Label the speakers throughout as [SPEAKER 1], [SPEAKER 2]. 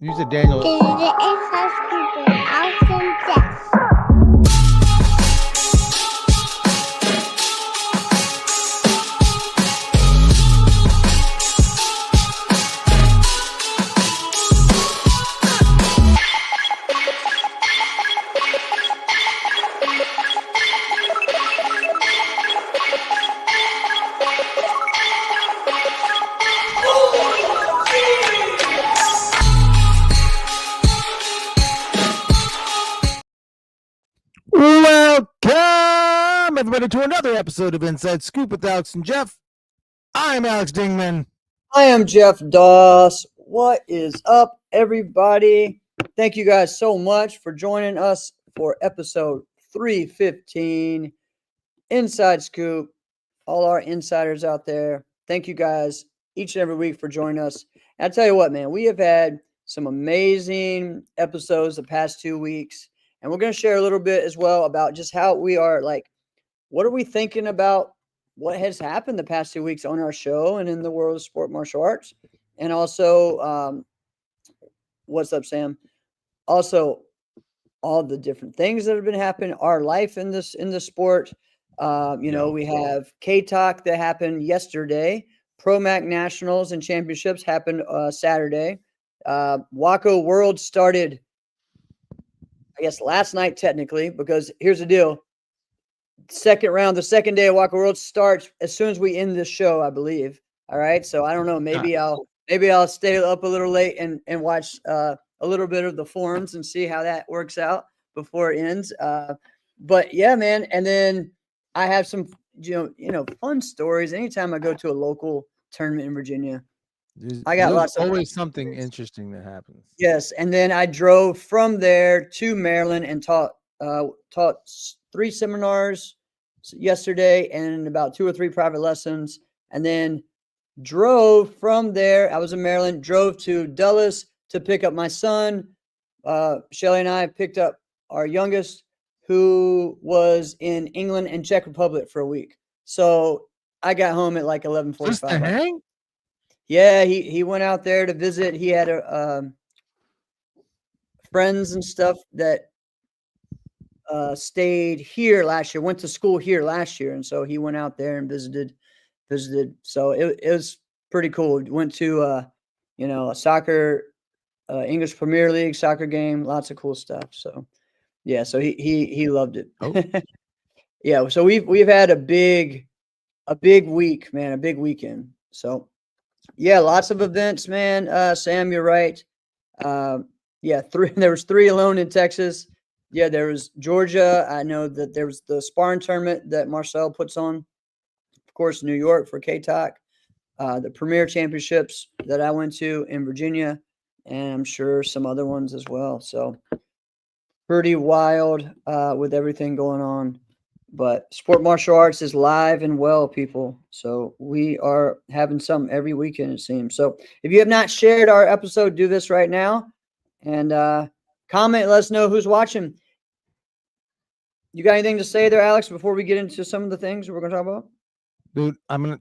[SPEAKER 1] You said Daniel.
[SPEAKER 2] The inside scoop with Alex and Jeff.
[SPEAKER 1] Welcome, everybody, to another episode of Inside Scoop with Alex and Jeff. I'm Alex Dingman.
[SPEAKER 3] I am Jeff Doss. What is up, everybody? Thank you guys so much for joining us for episode 315 Inside Scoop. All our insiders out there, thank you guys each and every week for joining us. And I tell you what, man, we have had some amazing episodes the past 2 weeks. And we're going to share a little bit as well about just how we are, like, what are we thinking about what has happened the past 2 weeks on our show and in the world of sport martial arts. And also, what's up, Sam? Also, all the different things that have been happening, our life in the sport. We have KTOC that happened yesterday. Pro Mac Nationals and Championships happened Saturday. WAKO World started, I guess, last night technically, because here's the deal. Second round, the second day of WAKO World starts as soon as we end this show, I believe. All right. So I don't know. Maybe I'll stay up a little late and watch a little bit of the forums and see how that works out before it ends. But yeah, man. And then I have some fun stories. Anytime I go to a local tournament in Virginia, I got lots of
[SPEAKER 1] always something interesting that happens.
[SPEAKER 3] Yes, and then I drove from there to Maryland and taught 3 seminars yesterday and about 2 or 3 private lessons, and then drove from there. I was in Maryland, drove to Dulles to pick up my son. Shelly and I picked up our youngest, who was in England and Czech Republic for a week. So I got home at like 11:45.
[SPEAKER 1] Just to hang?
[SPEAKER 3] Yeah, he went out there to visit. He had friends and stuff that stayed here last year, went to school here last year, and so he went out there and visited. So it was pretty cool. Went to a soccer, English Premier League soccer game, lots of cool stuff. So yeah, so he loved it.
[SPEAKER 1] Oh.
[SPEAKER 3] Yeah, so we've had a big week, man, a big weekend. So yeah, lots of events, man. Sam, you're right. There was 3 alone in Texas. Yeah, there was Georgia. I know that there was the sparring tournament that Marcel puts on, of course, New York for KTOC, the Premier Championships that I went to in Virginia, and I'm sure some other ones as well. So pretty wild with everything going on. But sport martial arts is live and well, people. So we are having some every weekend, it seems. So if you have not shared our episode, do this right now. And comment, let us know who's watching. You got anything to say there, Alex, before we get into some of the things we're going to talk about?
[SPEAKER 1] Dude, I'm in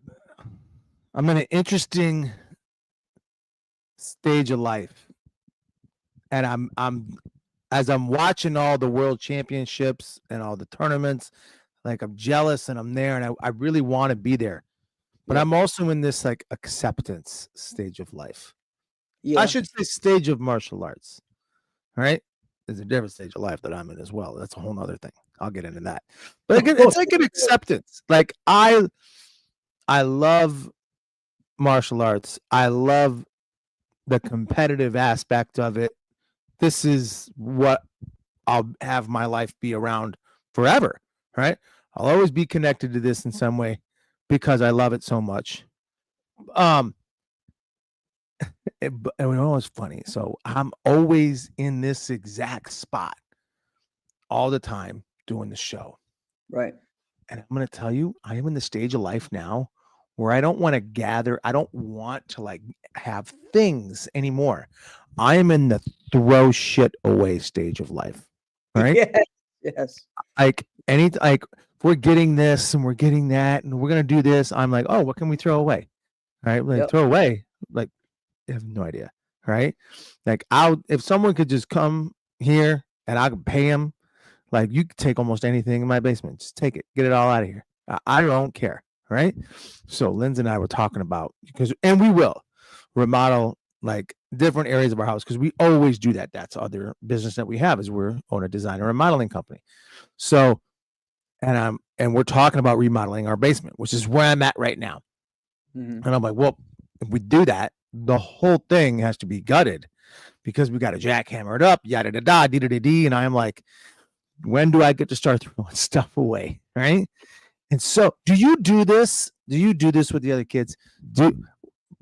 [SPEAKER 1] an interesting stage of life. And I'm as I'm watching all the world championships and all the tournaments, like I'm jealous and I'm there and I really want to be there. But I'm also in this like acceptance stage of life. Yeah. I should say stage of martial arts. All right. There's a different stage of life that I'm in as well. That's a whole nother thing. I'll get into that. But it's like an acceptance. Like I love martial arts. I love the competitive aspect of it. This is what I'll have my life be around forever, right? I'll always be connected to this in some way because I love it so much. It was funny. So I'm always in this exact spot all the time doing the show.
[SPEAKER 3] Right.
[SPEAKER 1] And I'm going to tell you, I am in the stage of life now where I don't want to gather. I don't want to like have things anymore. I am in the throw shit away stage of life. Right?
[SPEAKER 3] Yes.
[SPEAKER 1] Like if we're getting this and we're getting that and we're going to do this, I'm like, oh, what can we throw away? Right? Like throw away. Like, I have no idea. right? Like if someone could just come here and I could pay them, like you could take almost anything in my basement, just take it, get it all out of here. I don't care, right? So Lindsay and I were talking about and we will remodel like different areas of our house because we always do that. That's other business that we have is we're own a design and remodeling company. So and we're talking about remodeling our basement, which is where I'm at right now.
[SPEAKER 3] Mhm.
[SPEAKER 1] And I'm like, well, if we do that, the whole thing has to be gutted because we got to jackhammer it up, yada da da, dee da da dee. And I'm like, when do I get to start throwing stuff away? Right. And so do you do this? Do you do this with the other kids?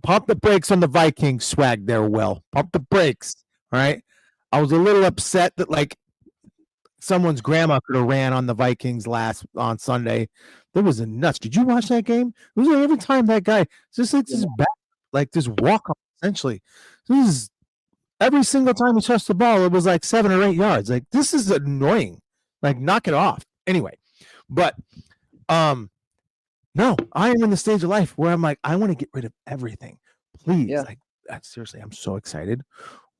[SPEAKER 1] Pump the brakes on the Vikings swag there, Will. Pump the brakes. All right. I was a little upset that like someone's grandma could have ran on the Vikings on Sunday. There was a nuts. Did you watch that game? It was like every time that guy just like this back, like this walk up essentially. This is every single time he touched the ball, it was like 7 or 8 yards. Like this is annoying. Like knock it off. Anyway, but no, I am in the stage of life where I'm like, I want to get rid of everything. Please.
[SPEAKER 3] Yeah.
[SPEAKER 1] Like seriously, I'm so excited.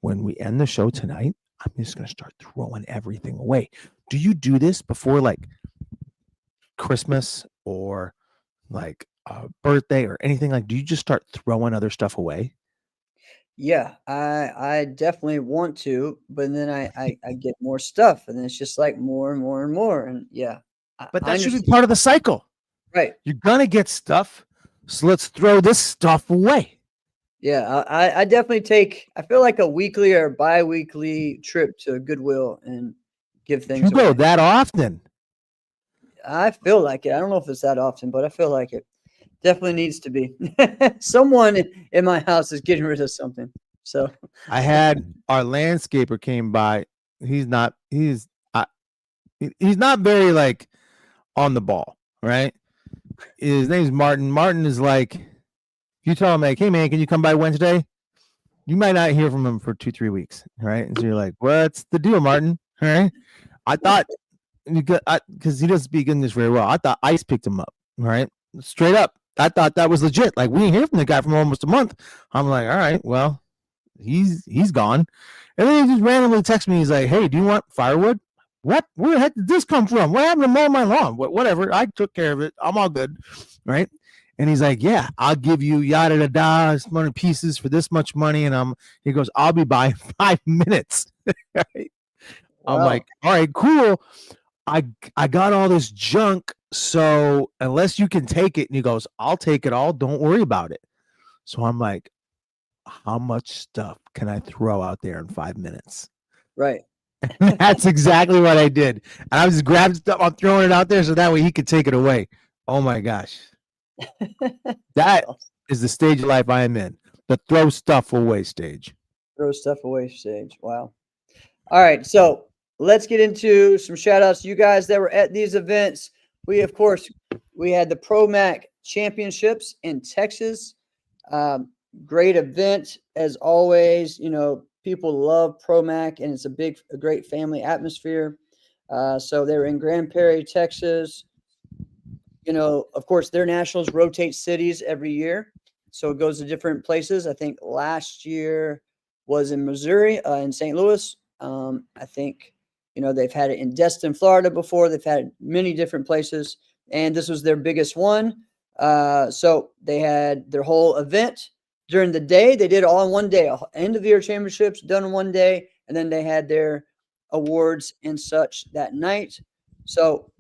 [SPEAKER 1] When we end the show tonight, I'm just going to start throwing everything away. Do you do this before like Christmas or like a birthday or anything? Like, do you just start throwing other stuff away?
[SPEAKER 3] Yeah, I definitely want to, but then I get more stuff, and then it's just like more and more and more, and yeah,
[SPEAKER 1] But
[SPEAKER 3] I
[SPEAKER 1] that should be
[SPEAKER 3] understand.
[SPEAKER 1] part of the cycle.
[SPEAKER 3] Right.
[SPEAKER 1] You're going to get stuff. So let's throw this stuff away.
[SPEAKER 3] Yeah, I definitely take. I feel like a weekly or bi-weekly trip to Goodwill and give things
[SPEAKER 1] You go
[SPEAKER 3] away.
[SPEAKER 1] that often.
[SPEAKER 3] I feel like it. I don't know if it's that often, but I feel like it. Definitely needs to be. Someone in my house is getting rid of something. So
[SPEAKER 1] I had our landscaper came by. He's not very like on the ball, right? His name's Martin. Martin is like, if you tell him like, hey man, can you come by Wednesday? You might not hear from him for 2-3 weeks, right? And so you're like, what's the deal, Martin? All right. I thought because he doesn't speak English very well. I thought ICE picked him up, right? Straight up. I thought that was legit. Like we didn't hear from the guy for almost a month. I'm like, all right, well, he's gone. And then he just randomly texts me. He's like, hey, do you want firewood? What? Where the heck did this come from? What happened to mow my lawn? Whatever. I took care of it. I'm all good. Right. And he's like, yeah, I'll give you yada da da, this many pieces for this much money. And he goes, I'll be by 5 minutes. Right? I'm like, all right, cool. I got all this junk. So unless you can take it, and he goes, I'll take it all. Don't worry about it. So I'm like, how much stuff can I throw out there in 5 minutes?
[SPEAKER 3] right.
[SPEAKER 1] That's exactly what I did. And I just grabbed stuff, I'm throwing it out there so that way he could take it away. Oh my gosh. That is the stage of life I am in. The throw stuff away stage.
[SPEAKER 3] Throw stuff away stage. Wow. All right. So let's get into some shout outs to you guys that were at these events. We had the ProMac Championships in Texas. Great event as always. You know, people love ProMac and it's a great family atmosphere. So they were in Grand Prairie, Texas. You know, of course, their nationals rotate cities every year. So it goes to different places. I think last year was in Missouri, in St. Louis. I think, you know, they've had it in Destin, Florida before. They've had it many different places. And this was their biggest one. So they had their whole event during the day. They did it all in one day. End of the year championships done in one day. And then they had their awards and such that night. So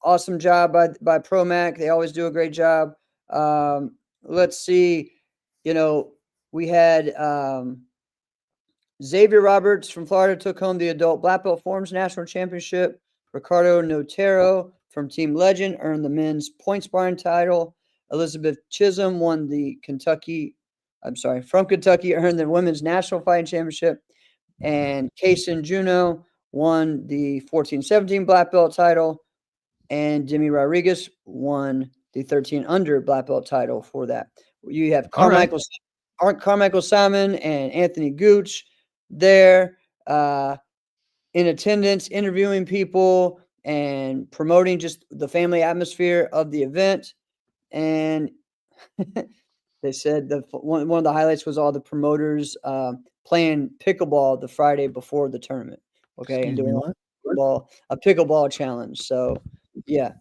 [SPEAKER 3] awesome job by ProMac. They always do a great job. Let's see. You know, we had Xavier Roberts from Florida took home the adult black belt forms national championship. Ricardo Notero from Team Legend earned the men's point sparring title. Elizabeth Chisholm won from Kentucky, earned the women's national fighting championship. And Kaysen Juno won the 14-17 black belt title. And Demi Rodriguez won the 13 under black belt title for that. You have Carmichael Simon and Anthony Gooch there in attendance, interviewing people and promoting just the family atmosphere of the event. And They said one of the highlights was all the promoters playing pickleball the Friday before the tournament. Okay, and
[SPEAKER 1] Excuse me,
[SPEAKER 3] doing
[SPEAKER 1] what?
[SPEAKER 3] a pickleball challenge. So yeah,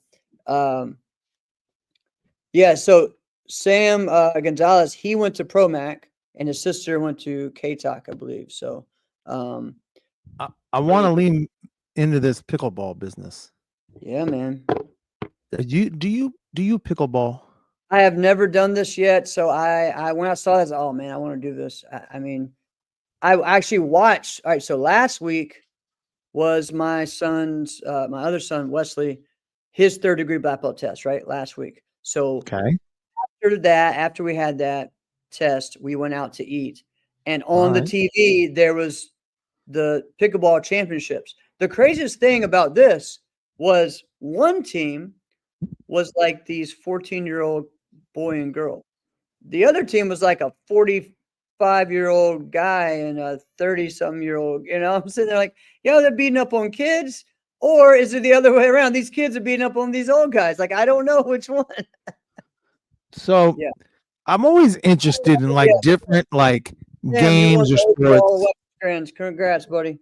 [SPEAKER 3] yeah. So Sam Gonzalez, he went to Promac, and his sister went to KTOC, I believe. So
[SPEAKER 1] I want to lean into this pickleball business.
[SPEAKER 3] yeah, man.
[SPEAKER 1] Do you pickleball?
[SPEAKER 3] I have never done this yet, so I when I saw this, oh man, I want to do this. I mean, I actually watched. All right, so last week was my other son Wesley, his third degree black belt test. Right, last week. So
[SPEAKER 1] Okay.
[SPEAKER 3] after we had that test, we went out to eat, and
[SPEAKER 1] All
[SPEAKER 3] on the
[SPEAKER 1] right.
[SPEAKER 3] TV there was the pickleball championships. The craziest thing about this was one team was like these 14-year-old boy and girl. The other team was like a 45-year-old guy and a 30-some-year-old. I'm sitting there like, they're beating up on kids, or is it the other way around? These kids are beating up on these old guys. Like, I don't know which one.
[SPEAKER 1] So
[SPEAKER 3] Yeah.
[SPEAKER 1] I'm always interested in like different like
[SPEAKER 3] Damn, you won
[SPEAKER 1] games or
[SPEAKER 3] the overall
[SPEAKER 1] sports.
[SPEAKER 3] Western. Congrats, buddy.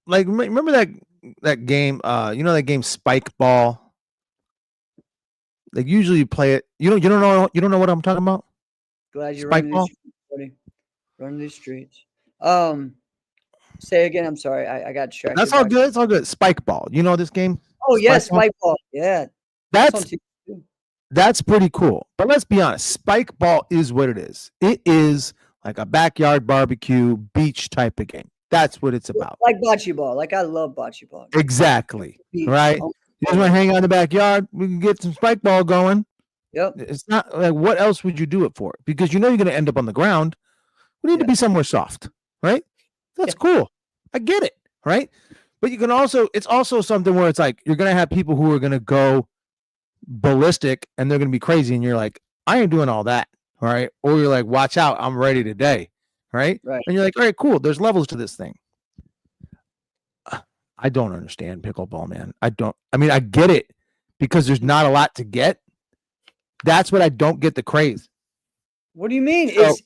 [SPEAKER 1] Like remember that game? That game Spike Ball. Like usually you play it. You don't know what I'm talking about.
[SPEAKER 3] Glad you're
[SPEAKER 1] Spike
[SPEAKER 3] running these
[SPEAKER 1] ball.
[SPEAKER 3] streets, buddy. Running these streets. Say again. I'm sorry. I got distracted.
[SPEAKER 1] That's all good. It's all good. Spike Ball. You know this game?
[SPEAKER 3] Oh yes,
[SPEAKER 1] Spike Ball?
[SPEAKER 3] Spike ball. Yeah, that's on TV too.
[SPEAKER 1] That's pretty cool. But let's be honest, Spike Ball is what it is. It is like a backyard barbecue, beach type of game. That's what it's about.
[SPEAKER 3] Like bocce ball. Like I love bocce ball.
[SPEAKER 1] Exactly.
[SPEAKER 3] Beach.
[SPEAKER 1] Right?
[SPEAKER 3] Oh,
[SPEAKER 1] You just want to hang out in the backyard, we can get some Spike Ball going.
[SPEAKER 3] yep.
[SPEAKER 1] It's not like what else would you do it for? Because you're going to end up on the ground. We need to be somewhere soft, right? That's cool. I get it, right? But it's also something where it's like you're going to have people who are going to go ballistic and they're going to be crazy. And you're like, I ain't doing all that, right? Or you're like, watch out, I'm ready today, right?
[SPEAKER 3] Right.
[SPEAKER 1] And you're like, all right, cool. There's levels to this thing. I don't understand pickleball, man. I get it because there's not a lot to get. That's what I don't get the craze.
[SPEAKER 3] What do you mean?
[SPEAKER 1] So,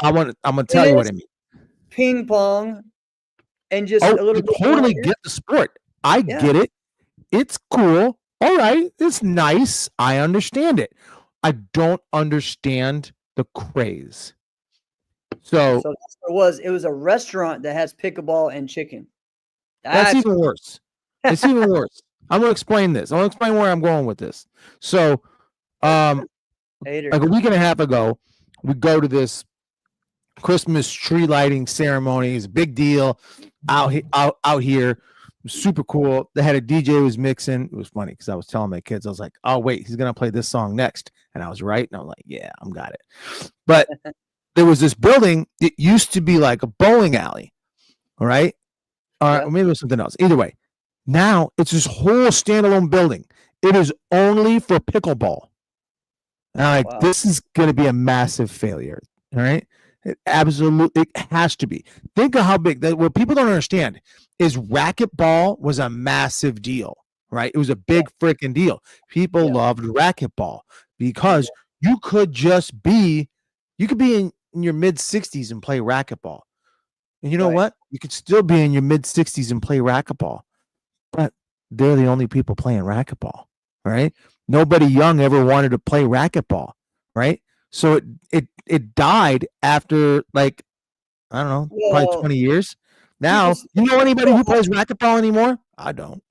[SPEAKER 1] I'm gonna tell you what I mean.
[SPEAKER 3] Ping pong and just a little bit.
[SPEAKER 1] Totally get the sport. I get it. It's cool. All right. It's nice. I understand it. I don't understand the craze. So
[SPEAKER 3] that's what it was. It was a restaurant that has pickleball and chicken.
[SPEAKER 1] That's even worse. It's even worse. I'm gonna explain this. I'm gonna explain where I'm going with this. So like a week and a half ago, we go to this Christmas tree lighting ceremony. It's a big deal out here. Super cool. They had a DJ who was mixing. It was funny because I was telling my kids, I was like, oh wait, he's gonna play this song next. And I was right. And I'm like, yeah, I'm got it. But there was this building. It used to be like a bowling alley. All right. Or maybe it was something else. Either way, now it's this whole standalone building. It is only for pickleball. And I'm like, this is going to be a massive failure. All right. It has to be. Think of how big that. What people don't understand is racquetball was a massive deal, right? It was a big freaking deal. People loved racquetball because you could be in your mid 60s and play racquetball. And you know what? You could still be in your mid 60s and play racquetball, but they're the only people playing racquetball, right? Nobody young ever wanted to play racquetball, right? So it died after like, I don't know, probably 20 years. Now, you know anybody who plays racquetball anymore? I don't.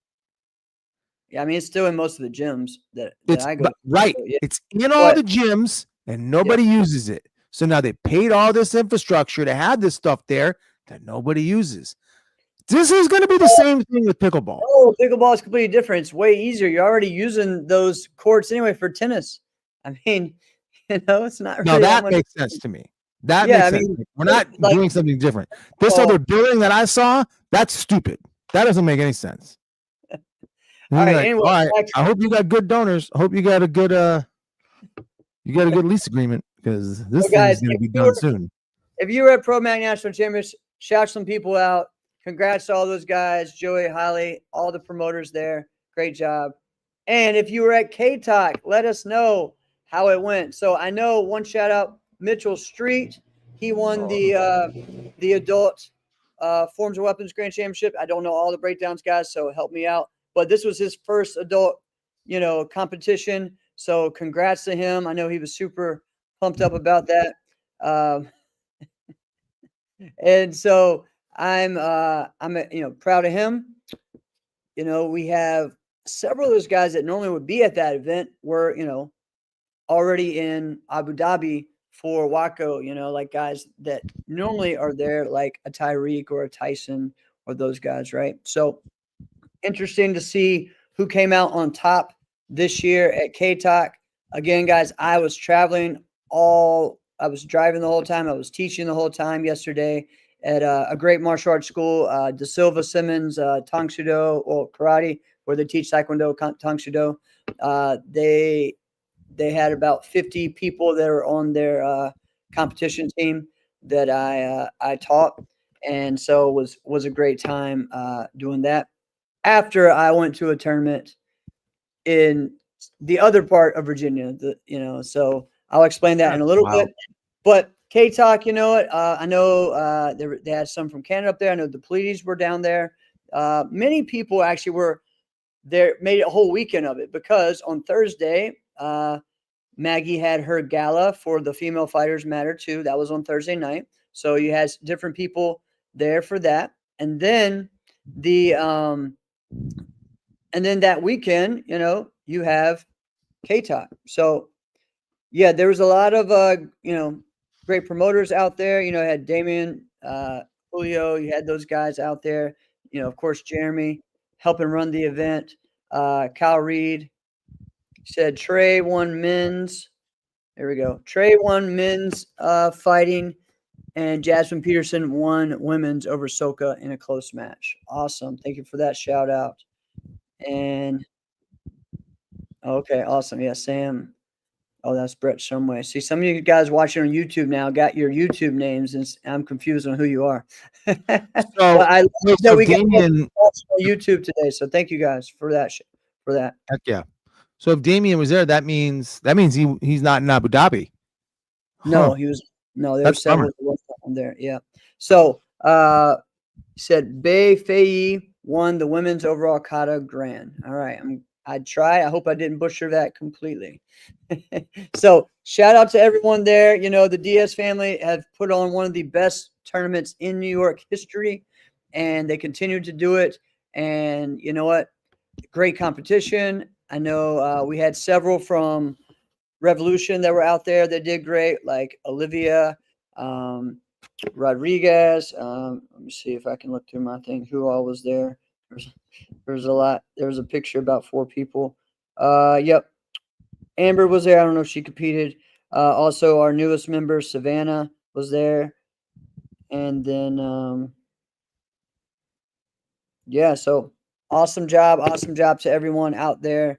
[SPEAKER 3] Yeah, I mean, it's still in most of the gyms that I go to.
[SPEAKER 1] Right. It's in all the gyms and nobody uses it. So now they paid all this infrastructure to have this stuff there that nobody uses. This is going to be the same thing with pickleball.
[SPEAKER 3] Oh, pickleball is completely different. It's way easier. You're already using those courts anyway for tennis. I mean, it's not really.
[SPEAKER 1] No, that makes sense to me. That makes sense. We're not doing something different. This other building that I saw, that's stupid. That doesn't make any sense.
[SPEAKER 3] All right. Anyway,
[SPEAKER 1] I hope you got good donors. I hope you got a good lease agreement because this thing is going to be done soon.
[SPEAKER 3] If you were at Pro Mag National Champions, shout some people out. Congrats to all those guys, Joey, Holly, all the promoters there. Great job. And if you were at KTOC, let us know how it went. So I know one shout out, Mitchell Street. He won the adult forms of weapons grand championship. I don't know all the breakdowns, guys, so help me out. But this was his first adult, competition. So congrats to him. I know he was super pumped up about that. And so I'm proud of him. We have several of those guys that normally would be at that event were, already in Abu Dhabi for WAKO, like guys that normally are there, like a Tyreek or a Tyson or those guys, right? So interesting to see who came out on top this year at KTOC. Again, guys, I was driving the whole time. I was teaching the whole time yesterday at a great martial arts school, De Silva Simmons, Tang Soo Do, or karate, where they teach Taekwondo, Tang Soo Do. They had about 50 people that are on their competition team that I taught, and so it was a great time doing that. After I went to a tournament in the other part of Virginia, so I'll explain that in a little bit. But KTOC, I know they had some from Canada up there. I know the Pleiades were down there. Many people actually were there, made a whole weekend of it, because on Thursday, Maggie had her gala for the Female Fighters Matter too. That was on Thursday night. So you had different people there for that. And then that weekend, you have KTOC. So yeah, there was a lot of great promoters out there. You had Damien, Julio, you had those guys out there. Of course, Jeremy helping run the event. Kyle Reed said Trey won men's. There we go. Trey won men's fighting, and Jasmine Peterson won women's over Soka in a close match. Awesome. Thank you for that shout out. And okay, awesome. Yeah, Sam. Oh, that's Brett Shumway. See, some of you guys watching on YouTube now got your YouTube names, and I'm confused on who you are.
[SPEAKER 1] So,
[SPEAKER 3] I love that
[SPEAKER 1] so
[SPEAKER 3] we got
[SPEAKER 1] Damien,
[SPEAKER 3] on YouTube today. So thank you guys for that.
[SPEAKER 1] heck yeah. So if Damien was there, that means he's not in Abu Dhabi.
[SPEAKER 3] No,
[SPEAKER 1] Huh.
[SPEAKER 3] he was. No, there
[SPEAKER 1] That's
[SPEAKER 3] were several on there. Yeah. So said Bei Fei won the women's overall kata grand. All right, I'd try. I hope I didn't butcher that completely. So shout out to everyone there. The DS family have put on one of the best tournaments in New York history, and they continue to do it. And you know what? Great competition. I know we had several from Revolution that were out there that did great, like Olivia, Rodriguez. Let me see if I can look through my thing. Who all was there? There's a lot. There was a picture about 4 people. Yep. Amber was there. I don't know if she competed. Also, our newest member, Savannah, was there. And then, yeah, so awesome job to everyone out there.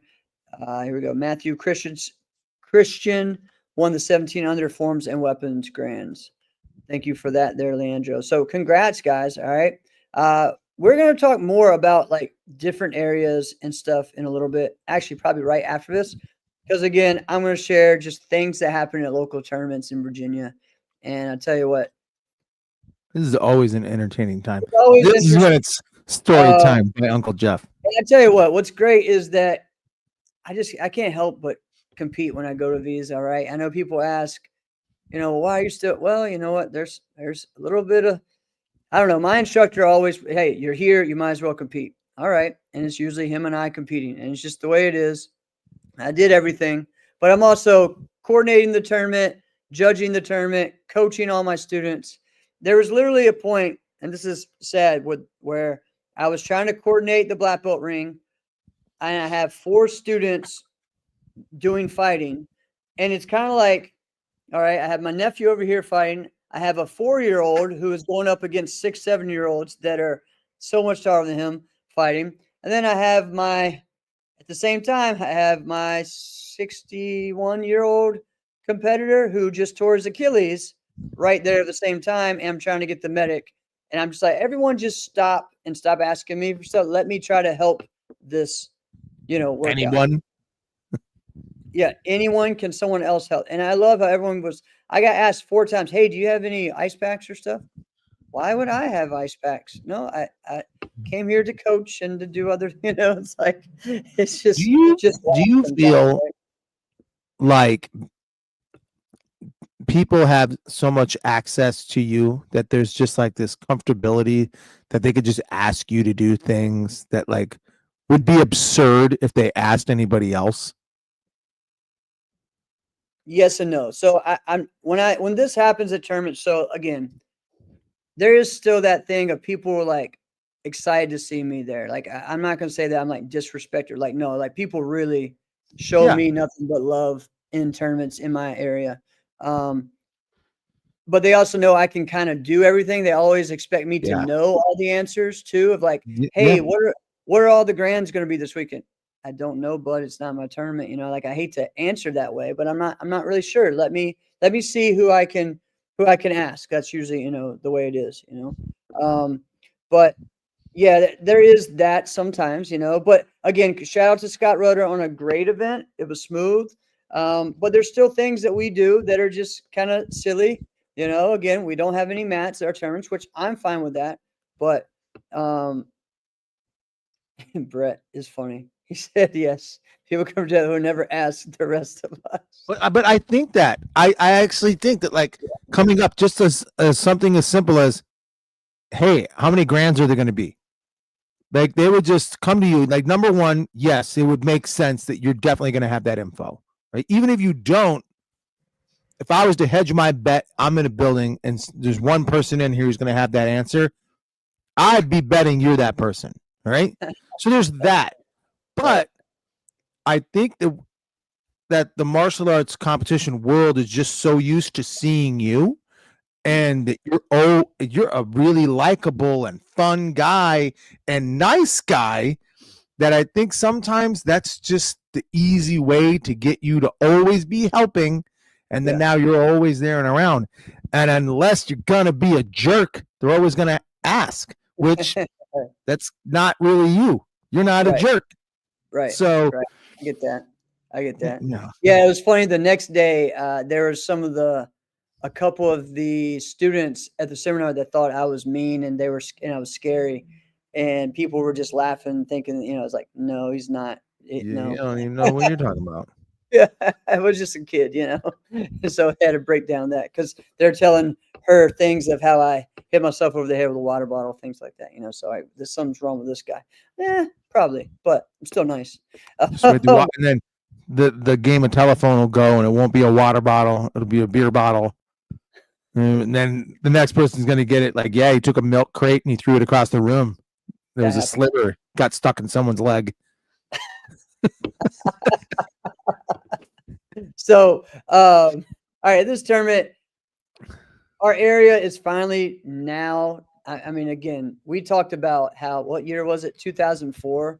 [SPEAKER 3] Here we go. Matthew Christian won the 17 under forms and weapons grands. Thank you for that there, Leandro. So congrats, guys. All right. We're going to talk more about like different areas and stuff in a little bit. Actually, probably right after this. Because again, I'm going to share just things that happen at local tournaments in Virginia. And I'll tell you what.
[SPEAKER 1] This is always an entertaining time.
[SPEAKER 3] This
[SPEAKER 1] is when it's story time by Uncle Jeff.
[SPEAKER 3] And I tell you what's great is that I can't help but compete when I go to these. All right. I know people ask, why are you still, well, you know what? There's a little bit of, I don't know. My instructor always, hey, you're here. You might as well compete. All right. And it's usually him and I competing. And it's just the way it is. I did everything, but I'm also coordinating the tournament, judging the tournament, coaching all my students. There was literally a point, and this is sad, where I was trying to coordinate the black belt ring, and I have 4 students doing fighting, and it's kind of like, all right, I have my nephew over here fighting. I have a 4-year-old who is going up against 6, 7-year-olds that are so much taller than him fighting. And then I have at the same time, I have my 61-year-old competitor who just tore his Achilles right there at the same time. And I'm trying to get the medic. And I'm just like, everyone just stop asking me for stuff. Let me try to help this work out.
[SPEAKER 1] Anyone?
[SPEAKER 3] Yeah, anyone can someone else help. And I love how everyone was. I got asked 4 times, "Hey, do you have any ice packs or stuff?" Why would I have ice packs? No, I came here to coach and to do other. It's like it's
[SPEAKER 1] Do you
[SPEAKER 3] just
[SPEAKER 1] do you
[SPEAKER 3] sometimes,
[SPEAKER 1] feel
[SPEAKER 3] right?
[SPEAKER 1] like people have so much access to you that there's just like this comfortability that they could just ask you to do things that like would be absurd if they asked anybody else?
[SPEAKER 3] Yes and no. So I'm when this happens at tournaments. So again, there is still that thing of people were like excited to see me there. Like I'm not gonna say that I'm like disrespected. Like no, like people really show
[SPEAKER 1] Yeah.
[SPEAKER 3] me nothing but love in tournaments in my area. Um, but they also know I can kind of do everything. They always expect me to
[SPEAKER 1] Yeah.
[SPEAKER 3] know all the answers too. Of like,
[SPEAKER 1] Yeah.
[SPEAKER 3] hey, what are all the grands gonna be this weekend? I don't know, but it's not my tournament. Like I hate to answer that way, but I'm not really sure. Let me see who I can ask. That's usually, the way it is, but yeah, there is that sometimes, but again, shout out to Scott Rudder on a great event. It was smooth. But there's still things that we do that are just kind of silly. Again, we don't have any mats at our tournaments, which I'm fine with that. But Brett is funny. He said yes. People come to who will never ask the rest of us.
[SPEAKER 1] But I think that I actually think that like coming up just as something as simple as, hey, how many grands are there going to be? Like they would just come to you. Like number one, yes, it would make sense that you're definitely going to have that info, right? Even if you don't, if I was to hedge my bet, I'm in a building and there's one person in here who's going to have that answer, I'd be betting you're that person, right? So there's that. But I think that the martial arts competition world is just so used to seeing you and that you're a really likable and fun guy and nice guy that I think sometimes that's just the easy way to get you to always be helping. And then now you're always there and around. And unless you're going to be a jerk, they're always going to ask, which that's not really you. You're not a jerk.
[SPEAKER 3] Right.
[SPEAKER 1] So
[SPEAKER 3] Right. I get that.
[SPEAKER 1] yeah.
[SPEAKER 3] Yeah, it was funny. The next day, there was a couple of the students at the seminar that thought I was mean and I was scary, and people were just laughing, thinking, I was like, no, he's not.
[SPEAKER 1] You
[SPEAKER 3] No,
[SPEAKER 1] don't even know what you're talking about.
[SPEAKER 3] yeah, I was just a kid, so I had to break down that because they're telling her things of how I hit myself over the head with a water bottle, things like that, So there's something's wrong with this guy. Probably, but I'm still nice.
[SPEAKER 1] Just read the and then the game of telephone will go and it won't be a water bottle, it'll be a beer bottle. And then the next person's gonna get it like, yeah, he took a milk crate and he threw it across the room. There was a sliver, got stuck in someone's leg.
[SPEAKER 3] So, all right, this tournament, our area is finally now. I mean, again, we talked about what year was it? 2004,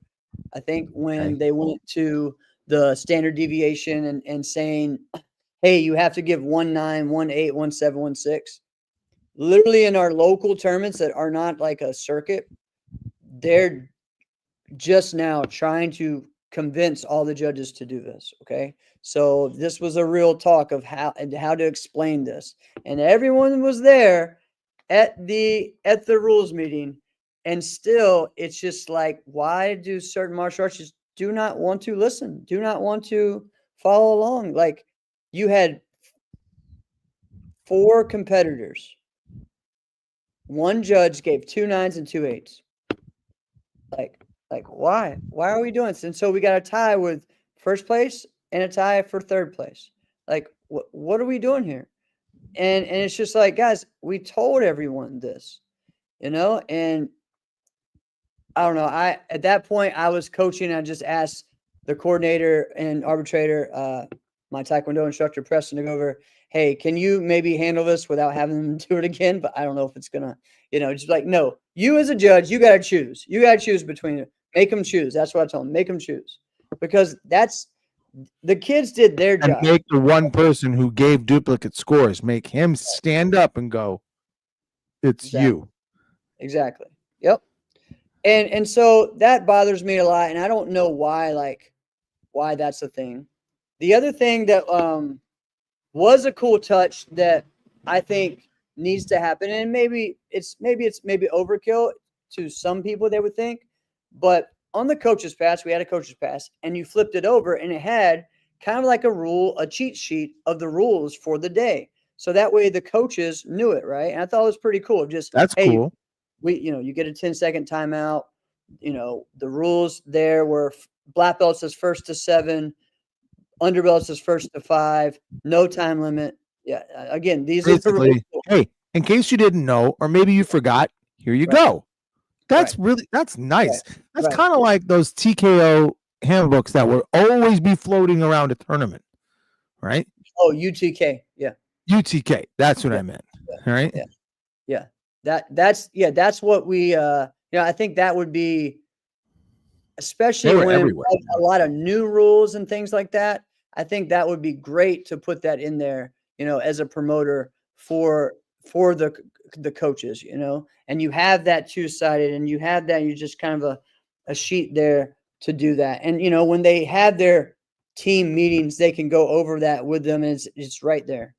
[SPEAKER 3] I think, when they went to the standard deviation and saying, hey, you have to give 1-9, 1-8, 1-7, 1-6. Literally in our local tournaments that are not like a circuit, they're just now trying to convince all the judges to do this. Okay. So this was a real talk of how to explain this. And everyone was there at the rules meeting. And still, it's just like, why do certain martial arts just do not want to listen, do not want to follow along? Like you had 4 competitors. One judge gave 2 9s and 2 8s. Like why? Why are we doing this? And so we got a tie with first place and a tie for third place. Like what are we doing here? And it's just like, guys, we told everyone this, and I don't know. At that point I was coaching. I just asked the coordinator and arbitrator, my Taekwondo instructor Preston, to go over, hey, can you maybe handle this without having them do it again? But I don't know if it's gonna, just like, no, you as a judge, you gotta choose. You gotta choose between it. Make them choose. That's what I told them. Make them choose. Because the kids did their job.
[SPEAKER 1] And make the one person who gave duplicate scores, make him stand up and go, it's you.
[SPEAKER 3] Exactly. Yep. And so that bothers me a lot, and I don't know why that's a thing. The other thing that was a cool touch that I think needs to happen, and maybe it's overkill to some people, they would think, but on the coach's pass, we had a coach's pass, and you flipped it over, and it had kind of like a cheat sheet of the rules for the day, so that way the coaches knew it, right? And I thought it was pretty cool. Just,
[SPEAKER 1] That's
[SPEAKER 3] hey,
[SPEAKER 1] cool.
[SPEAKER 3] you get a 10-second timeout. The rules there were black belt says first to 7, underbelt says first to 5, no time limit. Yeah, again, these are the rules.
[SPEAKER 1] Basically, hey, in case you didn't know, or maybe you forgot, here you
[SPEAKER 3] Right.
[SPEAKER 1] go. That's
[SPEAKER 3] Right.
[SPEAKER 1] that's nice. That's
[SPEAKER 3] Right.
[SPEAKER 1] kind of like those TKO handbooks that will always be floating around a tournament, right?
[SPEAKER 3] Oh, UTK. Yeah.
[SPEAKER 1] UTK. That's what
[SPEAKER 3] Yeah.
[SPEAKER 1] I meant. All right.
[SPEAKER 3] Yeah. Yeah. That's what we I think that would be, especially
[SPEAKER 1] They were
[SPEAKER 3] when
[SPEAKER 1] everywhere.
[SPEAKER 3] like a lot of new rules and things like that. I think that would be great to put that in there, as a promoter for the coaches, and you have that two-sided, and you have that, you just kind of a sheet there to do that. And when they have their team meetings, they can go over that with them, and it's right there.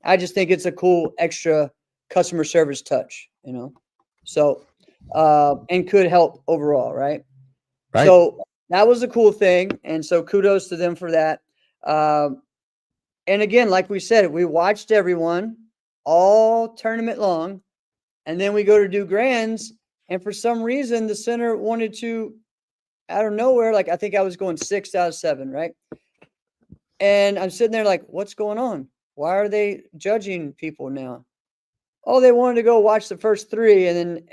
[SPEAKER 3] I just think it's a cool extra customer service touch, so and could help overall, right?
[SPEAKER 1] Right.
[SPEAKER 3] So that was a cool thing, and so kudos to them for that. And again, like we said, we watched everyone all tournament long, and then we go to do grands, and for some reason the center wanted to, out of nowhere, like I think I was going 6 out of 7, right? And I'm sitting there like, what's going on? Why are they judging people now? Oh, they wanted to go watch the first 3, and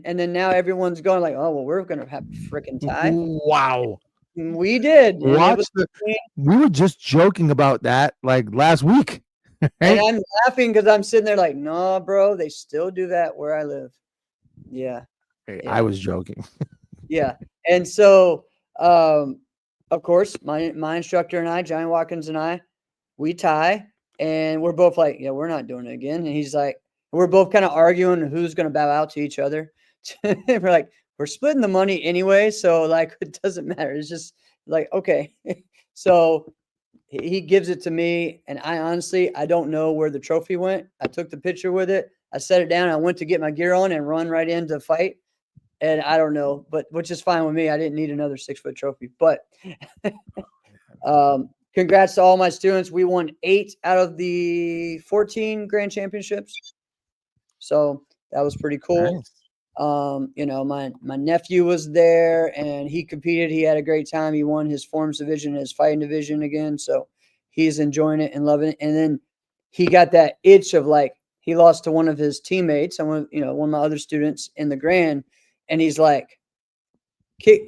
[SPEAKER 3] then now everyone's going like, oh well, we're gonna have a freaking tie.
[SPEAKER 1] Wow.
[SPEAKER 3] We did. And it was,
[SPEAKER 1] we were just joking about that like last week.
[SPEAKER 3] and
[SPEAKER 1] Right?
[SPEAKER 3] I'm laughing because I'm sitting there like, no, bro, they still do that where I live. Yeah.
[SPEAKER 1] Hey,
[SPEAKER 3] Yeah.
[SPEAKER 1] I was joking.
[SPEAKER 3] Yeah. And so, of course, my instructor and I, Johnny Watkins and I, we tie, and we're both like, yeah, we're not doing it again. And he's like, we're both kind of arguing who's going to bow out to each other. We're like, we're splitting the money anyway, so like it doesn't matter. It's just like, okay. So he gives it to me, and I honestly, I don't know where the trophy went. I took the picture with it. I set it down. I went to get my gear on and run right in to fight. And I don't know, but which is fine with me. I didn't need another 6-foot trophy. But congrats to all my students. We won 8 out of the 14 grand championships. So that was pretty cool.
[SPEAKER 1] Nice.
[SPEAKER 3] My nephew was there, and he competed. He had a great time. He won his forms division, his fighting division again. So he's enjoying it and loving it. And then he got that itch of like, he lost to one of his teammates, and one of my other students in the grand, and he's like,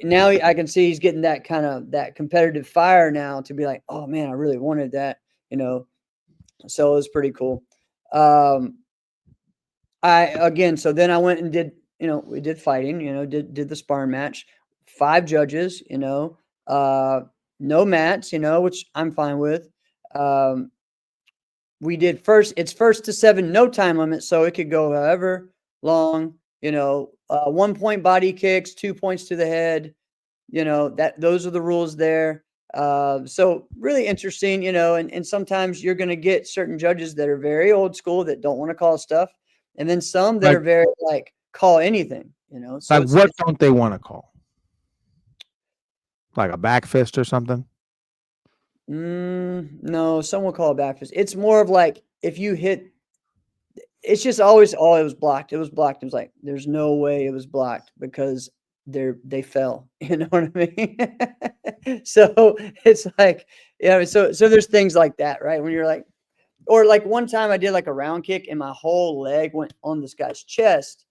[SPEAKER 3] now I can see he's getting that kind of that competitive fire now to be like, oh man, I really wanted that, so it was pretty cool. So then I went and did, we did fighting, did the sparring match, 5 judges, no mats, which I'm fine with. We did it's first to 7, no time limit. So it could go however long, 1 point body kicks, 2 points to the head, those are the rules there. So really interesting, and sometimes you're going to get certain judges that are very old school that don't want to call stuff. And then some that are very like call anything, So
[SPEAKER 1] like what don't they want to call? Like a back fist or something?
[SPEAKER 3] No, some will call it back fist. It's more of like if you hit, it's just always, oh, it was blocked. It was blocked. It was like, there's no way it was blocked because they fell. You know what I mean? So it's like, so there's things like that, right? When you're like, or like one time I did like a round kick and my whole leg went on this guy's chest,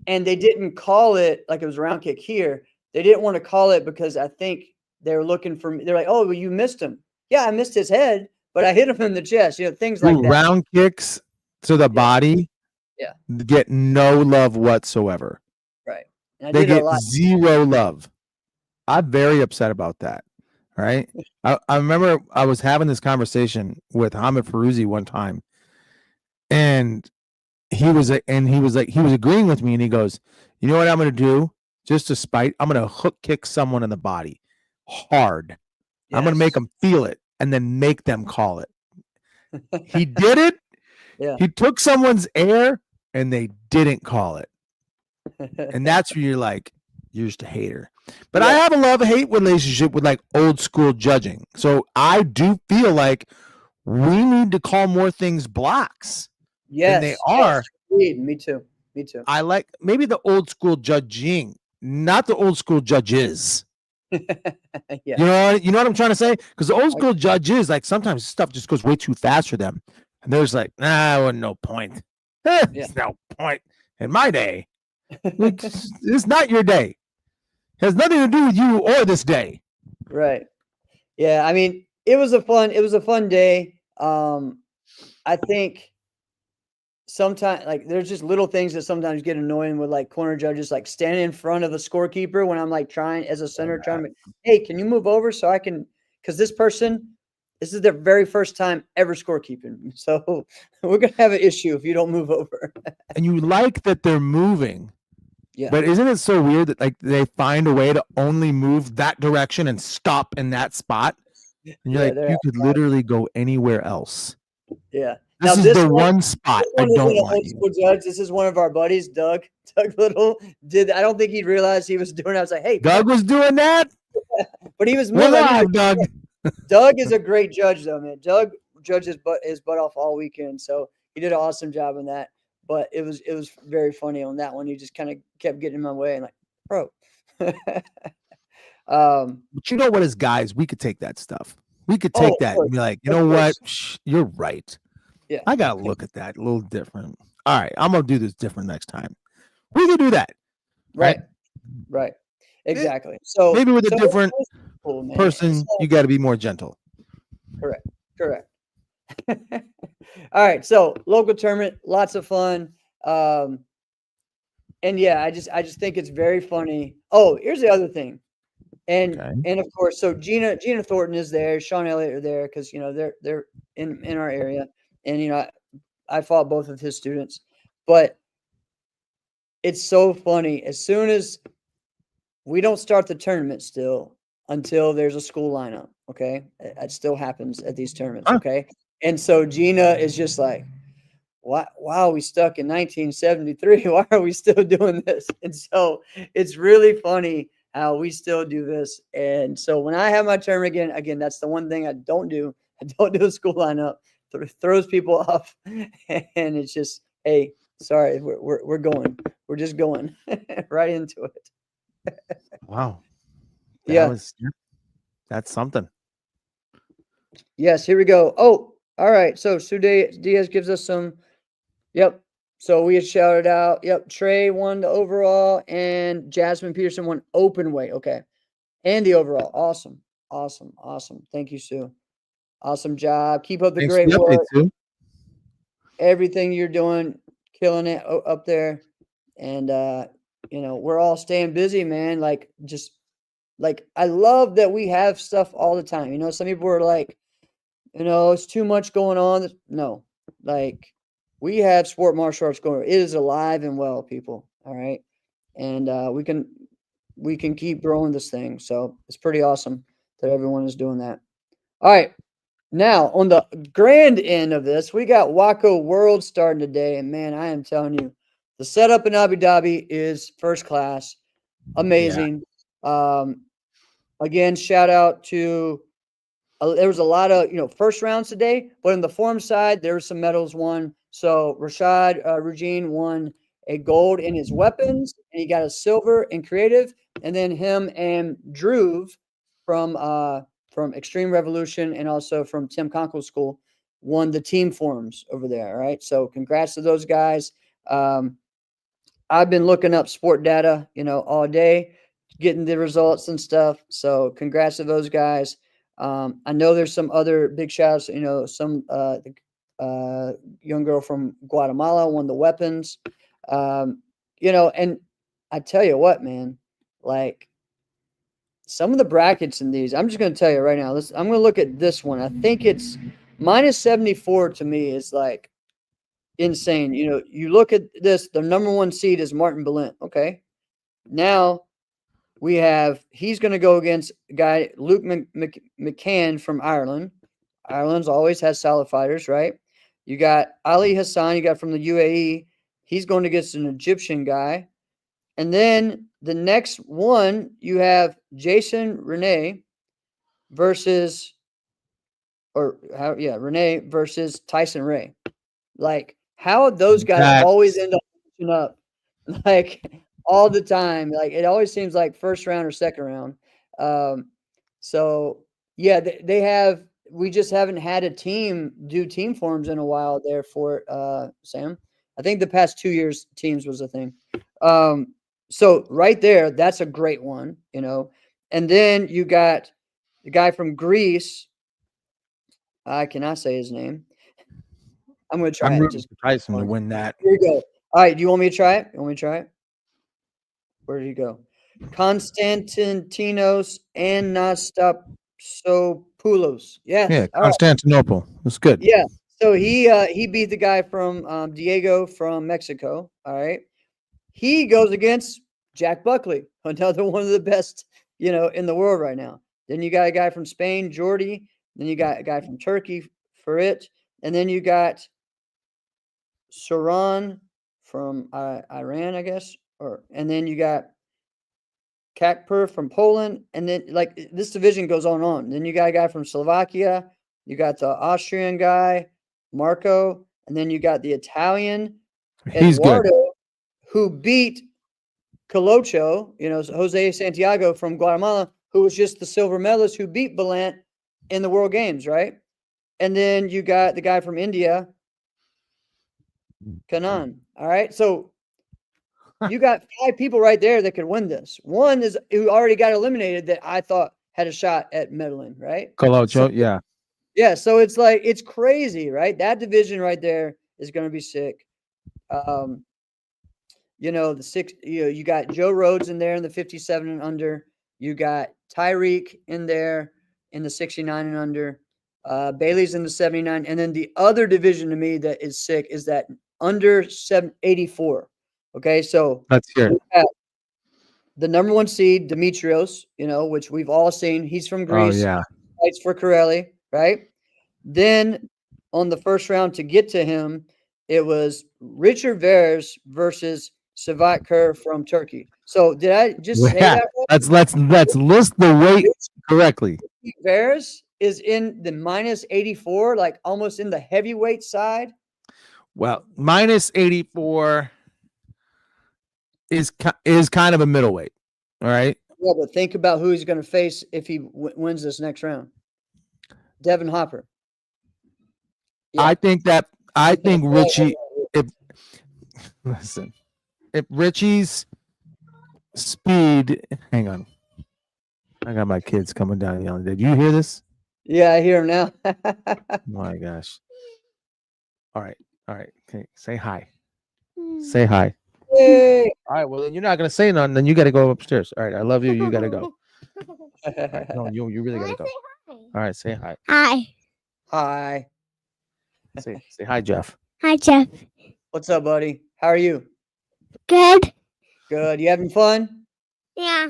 [SPEAKER 3] and they didn't call it like it was a round kick here. They didn't want to call it because I think they were looking for me. They're like, oh, well, you missed him. Yeah, I missed his head, but I hit him in the chest, things like that.
[SPEAKER 1] Round kicks to the body get no love whatsoever.
[SPEAKER 3] Right. And
[SPEAKER 1] they get 0 love. I'm very upset about that. Right. I remember I was having this conversation with Hamid Farouzi one time, and he was agreeing with me, and he goes, You know what I'm going to do? Just to spite, I'm going to hook kick someone in the body hard. I'm going to make them feel it and then make them call it. He did it.
[SPEAKER 3] Yeah.
[SPEAKER 1] He took someone's air and they didn't call it. And that's where you're like, you're just a hater. But I have a love-hate relationship with like old school judging. So I do feel like we need to call more things blocks than they are.
[SPEAKER 3] Yes. Me too.
[SPEAKER 1] I like maybe the old school judging, not the old school judges.
[SPEAKER 3] Yeah.
[SPEAKER 1] You know what I'm trying to say? Because the old school judges, like sometimes stuff just goes way too fast for them. And there's like, wasn't no point. There's no point. In my day, it's not your day. It has nothing to do with you or this day.
[SPEAKER 3] Right. Yeah. I mean, it was a fun day. I think sometimes like there's just little things that sometimes get annoying with like corner judges, like standing in front of the scorekeeper when I'm like trying as a center, trying to, hey, can you move over so I can, because this is their very first time ever scorekeeping. So we're going to have an issue if you don't move over.
[SPEAKER 1] And you like that they're moving.
[SPEAKER 3] Yeah.
[SPEAKER 1] But isn't it so weird that like they find a way to only move that direction and stop in that spot? And you're like, you could literally go anywhere else.
[SPEAKER 3] Yeah.
[SPEAKER 1] This is the one spot I don't want you.
[SPEAKER 3] Judge. This is one of our buddies, Doug. Doug Little I don't think he realized he was doing it. I was like, hey,
[SPEAKER 1] Doug was doing that?
[SPEAKER 3] But he was
[SPEAKER 1] moving. Doug.
[SPEAKER 3] Doug is a great judge, though, man. Doug judges his butt off all weekend, so he did an awesome job on that. But it was very funny on that one. He just kind of kept getting in my way and like, bro.
[SPEAKER 1] But you know what, as guys, we could take that stuff. We could take that and be like, you know what? You're right.
[SPEAKER 3] Yeah.
[SPEAKER 1] I got to look at that a little different. All right. I'm going to do this different next time. We can do that.
[SPEAKER 3] Right. Exactly. So
[SPEAKER 1] maybe with a different person, you got to be more gentle.
[SPEAKER 3] Correct. All right. So local tournament, lots of fun. And yeah, I just think it's very funny. Oh, here's the other thing. And of course, so Gina Thornton is there, Sean Elliott are there because they're in our area. And I fought both of his students. But it's so funny. As soon as we don't start the tournament still until there's a school lineup, okay? It still happens at these tournaments, okay? And so Gina is just like, why are we stuck in 1973? Why are we still doing this? And so it's really funny how we still do this. And so when I have my tournament again, that's the one thing I don't do. I don't do a school lineup. Throws people off. And it's just, hey, sorry, we're going. We're just going right into it.
[SPEAKER 1] Wow. That's something.
[SPEAKER 3] Yes, here we go. Oh, all right. So Sue Diaz gives us some. Yep. So we had shouted out. Yep. Trey won the overall and Jasmine Peterson won open weight. Okay. And the overall. Awesome. Thank you, Sue. Awesome job. Keep up the great work.
[SPEAKER 1] Sue.
[SPEAKER 3] Everything you're doing, killing it up there. And, we're all staying busy, man. I love that we have stuff all the time. Some people are like, it's too much going on. No, we have sport martial arts going. It is alive and well, people. All right. And we can keep growing this thing. So it's pretty awesome that everyone is doing that. All right. Now, on the grand end of this, we got WAKO World starting today. And man, I am telling you, the setup in Abu Dhabi is first class. Amazing. Yeah. Again, shout out to there was a lot of first rounds today, but in the form side, there were some medals won. So Rashad Rugine won a gold in his weapons, and he got a silver in creative. And then him and Drew from Extreme Revolution and also from Tim Conkle's school won the team forms over there. All right. So congrats to those guys. I've been looking up sport data, all day, getting the results and stuff. So congrats to those guys. I know there's some other big shouts, some young girl from Guatemala won the weapons, and I tell you what, man, some of the brackets in these, I'm just going to tell you right now, I'm going to look at this one. I think it's minus 74 to me is insane. You look at this, the number one seed is Martin Balint. Okay. Now he's going to go against a guy, Luke McCann from Ireland. Ireland's always has solid fighters, right? You got Ali Hassan, you got from the UAE. He's going against an Egyptian guy. And then the next one, you have Jason Renee versus Renee versus Tyson Ray. Like, how those guys always end up matching up, like, all the time. Like, it always seems like first round or second round. So yeah, they have. We just haven't had a team do team forms in a while there for Sam. I think the past 2 years teams was a thing. So right there, that's a great one, you know. And then you got the guy from Greece. I cannot say his name. I'm going to try
[SPEAKER 1] I'm
[SPEAKER 3] it.
[SPEAKER 1] rooting for Tyson to win that.
[SPEAKER 3] Here we go. All right. Do you want me to try it? You want me to try it? Where did he go? Konstantinos Anastasiopoulos. Yes.
[SPEAKER 1] Yeah,
[SPEAKER 3] All right.
[SPEAKER 1] Constantinople. That's good.
[SPEAKER 3] Yeah. So he beat the guy from Diego from Mexico. All right. He goes against Jack Buckley, another one of the best, you know, in the world right now. Then you got a guy from Spain, Jordi. Then you got a guy from Turkey, Farit. And then you got Saran from Iran, I guess. And then you got Kakper from Poland. And then, like, this division goes on and on. Then you got a guy from Slovakia. You got the Austrian guy, Marco. And then you got the Italian,
[SPEAKER 1] He's
[SPEAKER 3] Eduardo,
[SPEAKER 1] good.
[SPEAKER 3] who beat Colocho, you know, Jose Santiago from Guatemala, who was just the silver medalist who beat Belant in the World Games, right? And then you got the guy from India, Kanan. All right. So you got 5 people right there that could win this. One is who already got eliminated that I thought had a shot at medaling, right?
[SPEAKER 1] Colocho,
[SPEAKER 3] So,
[SPEAKER 1] yeah.
[SPEAKER 3] Yeah. So it's like, it's crazy, right? That division right there is going to be sick. You know, you got Joe Rhodes in there in the 57 and under. You got Tyreek in there in the 69 and under. Bailey's in the 79. And then the other division to me that is sick is that under 84. Okay, so
[SPEAKER 1] Let's hear it.
[SPEAKER 3] The number 1 seed, Demetrios, you know, which we've all seen. He's from Greece.
[SPEAKER 1] Oh, yeah.
[SPEAKER 3] Fights for Corelli, right? Then on the first round to get to him, it was Richard Veres versus Savat Kerr from Turkey. So did I just say that right?
[SPEAKER 1] Let's list the weight correctly.
[SPEAKER 3] Veres is in the minus 84, like almost in the heavyweight side.
[SPEAKER 1] Well, minus 84 is kind of a middleweight. All right.
[SPEAKER 3] Yeah, but think about who he's going to face if he wins this next round. Devin Hopper. Yeah.
[SPEAKER 1] I think Richie. If Richie's speed, hang on. I got my kids coming down yelling. Did you hear this?
[SPEAKER 3] Yeah, I hear him now.
[SPEAKER 1] My gosh. All right. Okay. Say hi. Say hi.
[SPEAKER 3] Hey.
[SPEAKER 1] All right. Well, then you're not gonna say none. Then you got to go upstairs. All right. I love you. You got to go. All right, no, you really got to go. All right. Say hi.
[SPEAKER 2] Hi.
[SPEAKER 3] Hi.
[SPEAKER 1] Say hi, Jeff.
[SPEAKER 2] Hi, Jeff.
[SPEAKER 3] What's up, buddy? How are you?
[SPEAKER 2] Good?
[SPEAKER 3] Good. You having fun?
[SPEAKER 2] Yeah.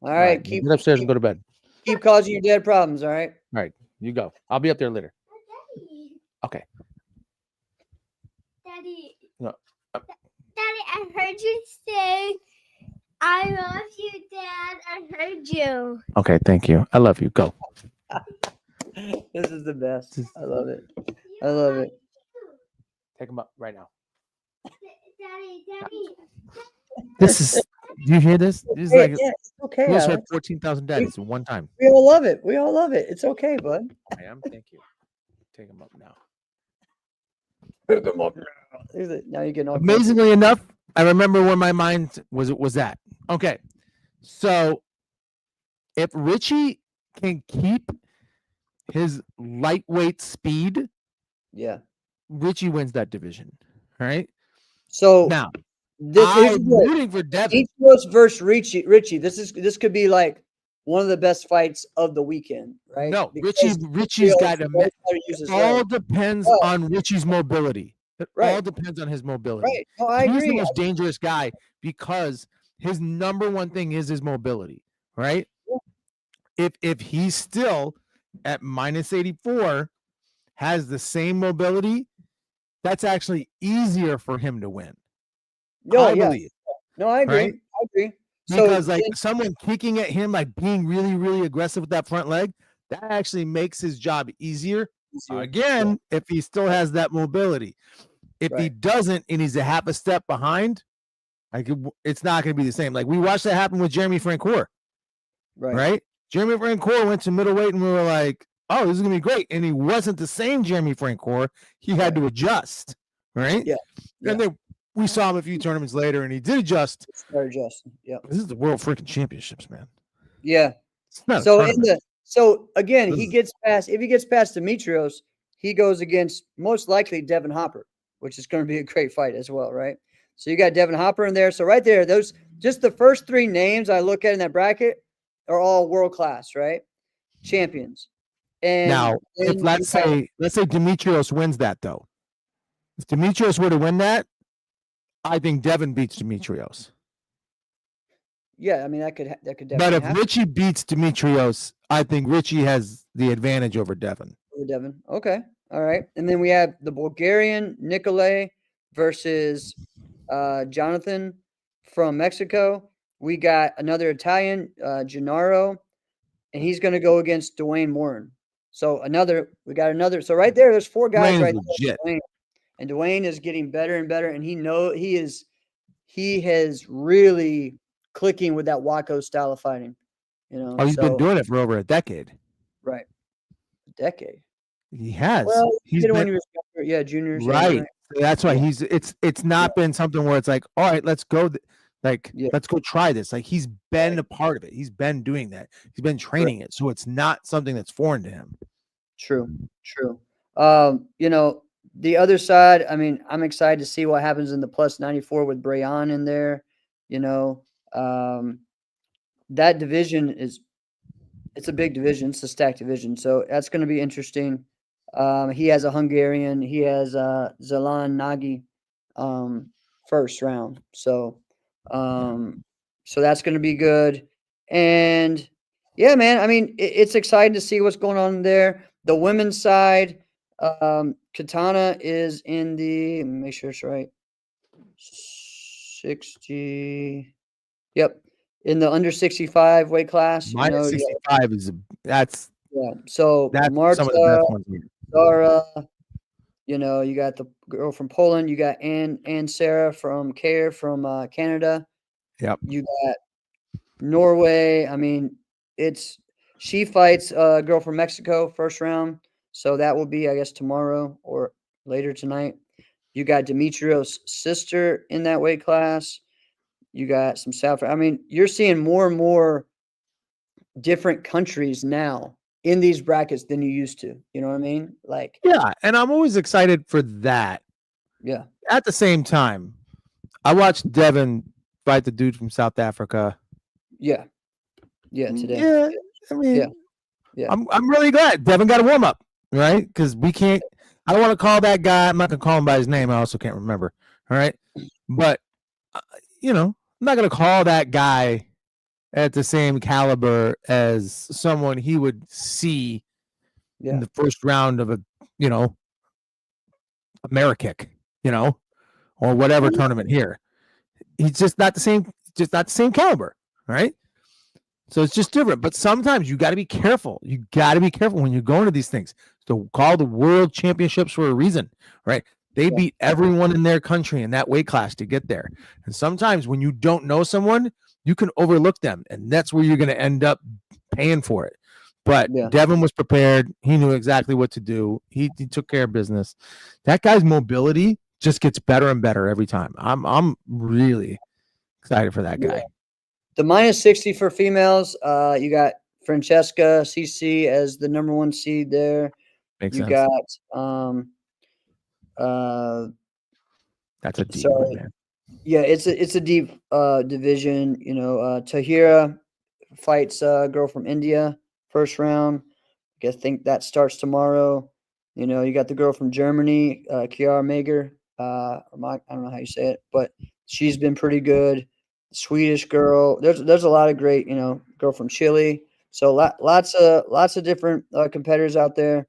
[SPEAKER 3] All right. Keep
[SPEAKER 1] get upstairs and go to bed.
[SPEAKER 3] Keep causing your dad problems. All right.
[SPEAKER 1] All right. You go. I'll be up there later. Okay.
[SPEAKER 2] Daddy.
[SPEAKER 1] No.
[SPEAKER 2] Daddy, I heard you say, I love you, Dad. I heard you.
[SPEAKER 1] Okay. Thank you. I love you. Go.
[SPEAKER 3] This is the best. I love it. I love it.
[SPEAKER 1] Take him up right now.
[SPEAKER 2] Daddy.
[SPEAKER 1] This is. Do you hear this? This is like
[SPEAKER 3] it's okay.
[SPEAKER 1] we also had
[SPEAKER 3] Alex.
[SPEAKER 1] 14,000 dads in one time.
[SPEAKER 3] We all love it. We all love it. It's okay, bud.
[SPEAKER 1] I am. Thank you. Take him up now.
[SPEAKER 3] Pick him up now. Now you get all
[SPEAKER 1] Amazingly enough, I remember where my mind was at. Okay, so if Richie can keep his lightweight speed,
[SPEAKER 3] Yeah.
[SPEAKER 1] Richie wins that division. All right.
[SPEAKER 3] So
[SPEAKER 1] Now,
[SPEAKER 3] here's
[SPEAKER 1] I'm
[SPEAKER 3] what.
[SPEAKER 1] rooting for Devin.
[SPEAKER 3] Demetrios versus Richie. This could be like one of the best fights of the weekend, right?
[SPEAKER 1] No,
[SPEAKER 3] Because
[SPEAKER 1] Richie's got to.
[SPEAKER 3] knows how to use his
[SPEAKER 1] All
[SPEAKER 3] legs.
[SPEAKER 1] depends
[SPEAKER 3] Oh.
[SPEAKER 1] on Richie's mobility. It
[SPEAKER 3] Right.
[SPEAKER 1] all depends on his mobility.
[SPEAKER 3] Right. No, I
[SPEAKER 1] He's
[SPEAKER 3] agree.
[SPEAKER 1] the most dangerous guy because his number one thing is his mobility, right? If he's still at minus 84, has the same mobility, that's actually easier for him to win.
[SPEAKER 3] Oh,
[SPEAKER 1] I
[SPEAKER 3] yeah.
[SPEAKER 1] believe,
[SPEAKER 3] No, I agree.
[SPEAKER 1] right?
[SPEAKER 3] I agree.
[SPEAKER 1] Because
[SPEAKER 3] So
[SPEAKER 1] like someone kicking at him, like being really, really aggressive with that front leg, that actually makes his job easier. Again, if he still has that mobility. If he
[SPEAKER 3] Right.
[SPEAKER 1] doesn't and he's a half a step behind, like it's not going to be the same. Like we watched that happen with Jeremy Francoeur, right? Jeremy Francoeur went to middleweight and we were like, oh, this is going to be great. And he wasn't the same Jeremy Francoeur. He had to adjust, right?
[SPEAKER 3] Yeah.
[SPEAKER 1] And then we saw him a few tournaments later and he did adjust.
[SPEAKER 3] Start adjusting. Yeah.
[SPEAKER 1] This is the World freaking Championships, man.
[SPEAKER 3] Yeah.
[SPEAKER 1] It's not a
[SPEAKER 3] So
[SPEAKER 1] tournament.
[SPEAKER 3] again,
[SPEAKER 1] This
[SPEAKER 3] he
[SPEAKER 1] is-
[SPEAKER 3] gets past if he gets past Demetrios, he goes against most likely Devin Hopper, which is going to be a great fight as well, right? So you got Devin Hopper in there. So right there, those just the first three names I look at in that bracket are all world class, right? Champions. And
[SPEAKER 1] Now,
[SPEAKER 3] then
[SPEAKER 1] if let's say Demetrios wins that though. If Demetrios were to win that, I think Devin beats Demetrios.
[SPEAKER 3] yeah, I mean that could definitely
[SPEAKER 1] But if
[SPEAKER 3] happen
[SPEAKER 1] Richie beats Demetrios, I think Richie has the advantage over Devin.
[SPEAKER 3] for Devin. Okay. All right. And then we have the Bulgarian Nikolay versus Jonathan from Mexico. We got another Italian, Gennaro, and he's going to go against Dwayne Morin. So we got another. So right there, there's four guys
[SPEAKER 1] Dwayne's
[SPEAKER 3] right
[SPEAKER 1] legit.
[SPEAKER 3] there. And Dwayne is getting better and better, and he has really clicking with that WAKO style of fighting. You know,
[SPEAKER 1] Oh, he's been doing it for over a decade.
[SPEAKER 3] right, a decade.
[SPEAKER 1] He has.
[SPEAKER 3] Well,
[SPEAKER 1] He's
[SPEAKER 3] did it when
[SPEAKER 1] been
[SPEAKER 3] he was younger. Yeah, juniors. yeah,
[SPEAKER 1] right. So that's why it's not been something where it's like, all right, let's go. Let's go try this. Like he's been a part of it. He's been doing that. He's been training it. So it's not something that's foreign to him.
[SPEAKER 3] True. You know, the other side, I mean, I'm excited to see what happens in the plus 94 with Brayan in there. You know, that division it's a big division. It's a stacked division. So that's going to be interesting. He has a Hungarian. He has Zelan Nagy first round. So that's going to be good. And yeah, man, I mean, it's exciting to see what's going on there. The women's side, Katana is in the, let me make sure it's right, 60. Yep. In the under 65 weight class.
[SPEAKER 1] Minus 65 is that's
[SPEAKER 3] So
[SPEAKER 1] that's
[SPEAKER 3] Marta,
[SPEAKER 1] some of the best ones here.
[SPEAKER 3] Zara, you know, you got the girl from Poland, you got Ann Sarah from from Canada.
[SPEAKER 1] Yep.
[SPEAKER 3] You got Norway. I mean, she fights a girl from Mexico first round. So that will be, I guess, tomorrow or later tonight. You got Demetrios' sister in that weight class. You got some South. I mean, you're seeing more and more different countries now in these brackets than you used to. You know what I mean? Like,
[SPEAKER 1] yeah, and I'm always excited for that.
[SPEAKER 3] Yeah.
[SPEAKER 1] At the same time, I watched Devin fight the dude from South Africa.
[SPEAKER 3] Yeah. Yeah. Today.
[SPEAKER 1] Yeah. I mean,
[SPEAKER 3] Yeah.
[SPEAKER 1] I'm really glad Devin got a warm up, right? Because we can't. I don't want to call that guy. I'm not gonna call him by his name. I also can't remember. All right, but you know, I'm not gonna call that guy at the same caliber as someone he would see in the first round of a, you know, Amerikick, you know, or whatever tournament here. He's just not the same caliber, right? So it's just different. But sometimes you got to be careful. You got to be careful when you're going to these things. So call the world championships for a reason, right? They beat everyone in their country in that weight class to get there. And sometimes when you don't know someone, you can overlook them. And that's where you're going to end up paying for it. But Devin was prepared. He knew exactly what to do. He took care of business. That guy's mobility just gets better and better every time. I'm really excited for that guy.
[SPEAKER 3] The minus 60 for females, you got Francesca CC as the number 1 seed there.
[SPEAKER 1] Makes
[SPEAKER 3] you
[SPEAKER 1] sense.
[SPEAKER 3] got
[SPEAKER 1] that's a deep one, man.
[SPEAKER 3] Yeah, it's a deep division. You know, Tahira fights a girl from India first round. I think that starts tomorrow. You know, you got the girl from Germany, Kiara Mager. I don't know how you say it, but she's been pretty good. Swedish girl. There's a lot of great, girl from Chile. So lots of different competitors out there.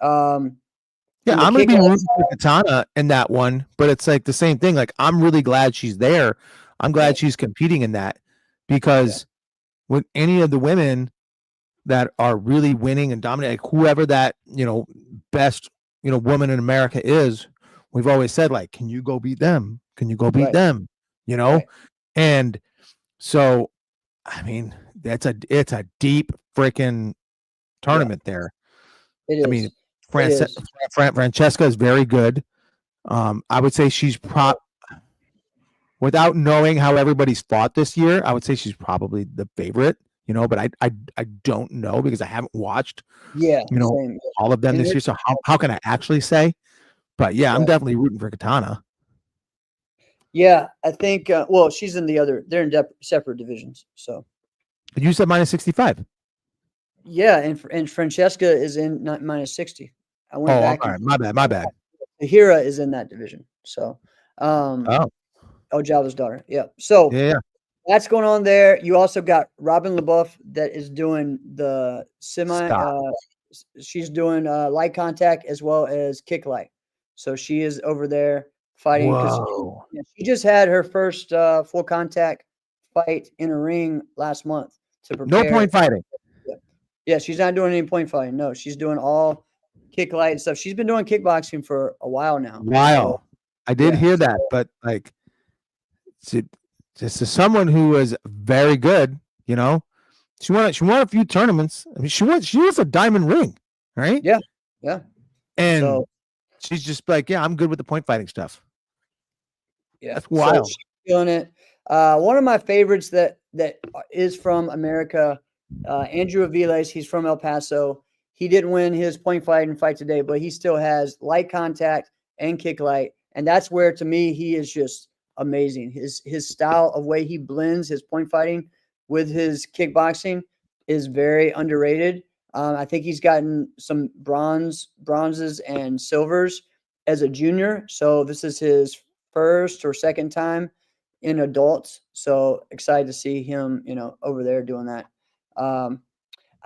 [SPEAKER 1] Yeah,
[SPEAKER 3] In the
[SPEAKER 1] I'm gonna
[SPEAKER 3] kick
[SPEAKER 1] be rooting for Katana in that one, but it's like the same thing. Like, I'm really glad she's there. I'm glad
[SPEAKER 3] Right.
[SPEAKER 1] she's competing in that because with any of the women that are really winning and dominating, like whoever that best woman in America is, we've always said like, can you go beat them? Can you go beat
[SPEAKER 3] Right.
[SPEAKER 1] them?
[SPEAKER 3] Right.
[SPEAKER 1] And so, I mean, it's a deep freaking tournament there.
[SPEAKER 3] It
[SPEAKER 1] I mean,
[SPEAKER 3] is. It is.
[SPEAKER 1] Francesca is very good. I would say she's without knowing how everybody's fought this year, I would say she's probably the favorite. But I don't know because I haven't watched
[SPEAKER 3] Yeah. Same.
[SPEAKER 1] all of them
[SPEAKER 3] And
[SPEAKER 1] this year. So how can I actually say? But yeah, I'm
[SPEAKER 3] Right.
[SPEAKER 1] definitely rooting for Katana.
[SPEAKER 3] Yeah, I think. Well, she's in the other. They're in separate divisions. So
[SPEAKER 1] You said -65.
[SPEAKER 3] yeah, and Francesca is in -60. I went
[SPEAKER 1] Oh, I'm
[SPEAKER 3] back and
[SPEAKER 1] sorry. My bad.
[SPEAKER 3] Hira is in that division. So,
[SPEAKER 1] Oh,
[SPEAKER 3] Ojala's daughter. Yeah. So
[SPEAKER 1] yeah.
[SPEAKER 3] that's going on there. You also got Robin LeBeouf that is doing the semi.
[SPEAKER 1] Stop.
[SPEAKER 3] She's doing light contact as well as kick light. So she is over there fighting because
[SPEAKER 1] Whoa.
[SPEAKER 3] she just had her first full contact fight in a ring last month to
[SPEAKER 1] No
[SPEAKER 3] prepare.
[SPEAKER 1] point fighting.
[SPEAKER 3] Yeah, she's not doing any point fighting. No, she's doing all kick light and stuff. She's been doing kickboxing for a while now.
[SPEAKER 1] Wow. I did
[SPEAKER 3] yeah,
[SPEAKER 1] hear that, but like, just as someone who was very good, she won a few tournaments. I mean, she was a diamond ring, right?
[SPEAKER 3] Yeah. Yeah.
[SPEAKER 1] And
[SPEAKER 3] So
[SPEAKER 1] she's just like, yeah, I'm good with the point fighting stuff.
[SPEAKER 3] yeah,
[SPEAKER 1] That's wild.
[SPEAKER 3] So she's doing it. One of my favorites that is from America, Andrew Aviles. He's from El Paso. He didn't win his point fighting fight today, but he still has light contact and kick light, and that's where to me he is just amazing. His style of way he blends his point fighting with his kickboxing is very underrated. I think he's gotten some bronzes and silvers as a junior, so this is his first or second time in adults. So excited to see him, over there doing that.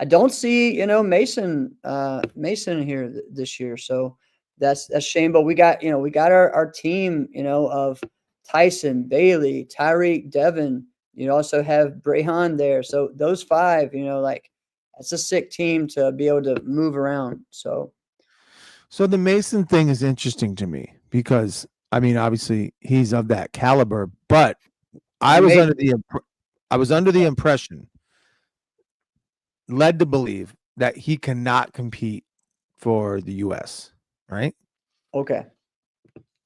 [SPEAKER 3] I don't see, Mason here this year. So that's a shame. But we got our team, of Tyson, Bailey, Tyreek, Devin. You also have Brehan there. So those five, that's a sick team to be able to move around. So
[SPEAKER 1] the Mason thing is interesting to me because I mean, obviously he's of that caliber, but I was under the impression, led to believe that he cannot compete for the U.S. Right?
[SPEAKER 3] Okay.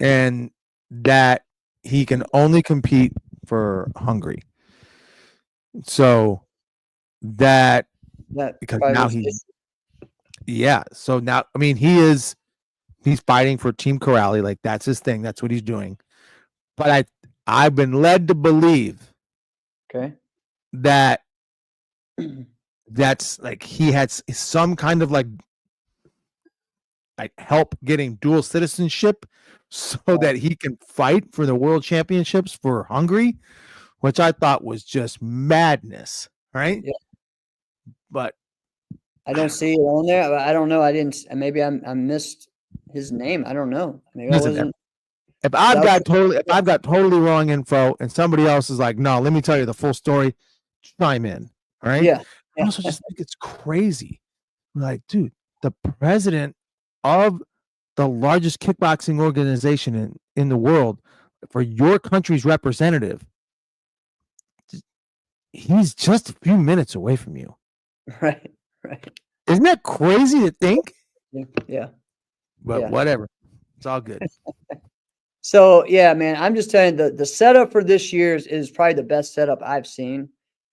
[SPEAKER 1] And that he can only compete for Hungary. So that because now so now I mean he's fighting for Team Corrali, like that's his thing, that's what he's doing. But I've been led to believe that that's like he had some kind of like help getting dual citizenship so that he can fight for the world championships for Hungary, which I thought was just madness, right?
[SPEAKER 3] Yeah.
[SPEAKER 1] But
[SPEAKER 3] I don't see it on there. I don't know. I didn't. Maybe I missed his name. I don't know. Maybe I wasn't.
[SPEAKER 1] If I've got totally wrong info and somebody else is like, no, let me tell you the full story, chime in. All right.
[SPEAKER 3] Yeah.
[SPEAKER 1] I also just think it's crazy. Like, dude, the president of the largest kickboxing organization in the world, for your country's representative, he's just a few minutes away from you.
[SPEAKER 3] Right.
[SPEAKER 1] Isn't that crazy to think?
[SPEAKER 3] Yeah.
[SPEAKER 1] But whatever. It's all good.
[SPEAKER 3] So yeah, man, I'm just telling you the setup for this year's is probably the best setup I've seen.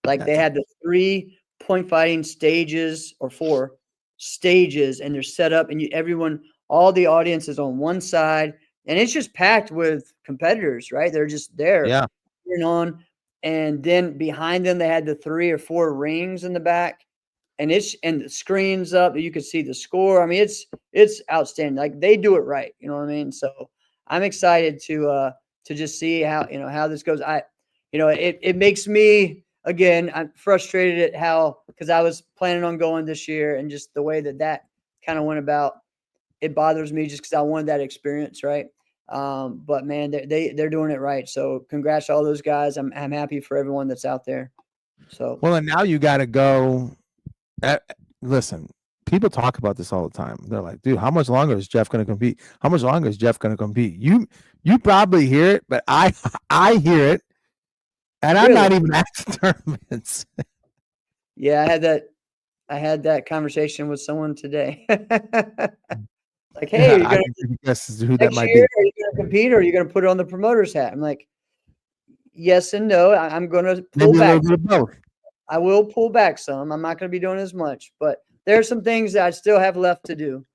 [SPEAKER 3] Like they had the 3 point fighting stages or 4 stages, and they're set up, and all the audience is on one side, and it's just packed with competitors, right? They're just there, cheering on, and then behind them they had the 3 or 4 rings in the back, and the screens up that you could see the score. I mean, it's outstanding. Like they do it right, you know what I mean? So I'm excited to just see how this goes. it makes me, again, I'm frustrated at how, because I was planning on going this year, and just the way that kind of went about, it bothers me just because I wanted that experience, right? But man, they're doing it right. So congrats to all those guys. I'm happy for everyone that's out there. So
[SPEAKER 1] Well, and now you got to go. Listen, people talk about this all the time. They're like, dude, how much longer is Jeff going to compete? How much longer is Jeff going to compete? You probably hear it, but I hear it, and I'm not even at the tournaments.
[SPEAKER 3] Yeah, I had that conversation with someone today. Like, hey, are you going to
[SPEAKER 1] guess who
[SPEAKER 3] that might be? Are you going to compete, or are you going to put it on the promoter's hat? I'm like, yes and no. I'm going to pull back. I will pull back some. I'm not going to be doing as much, but there are some things that I still have left to do.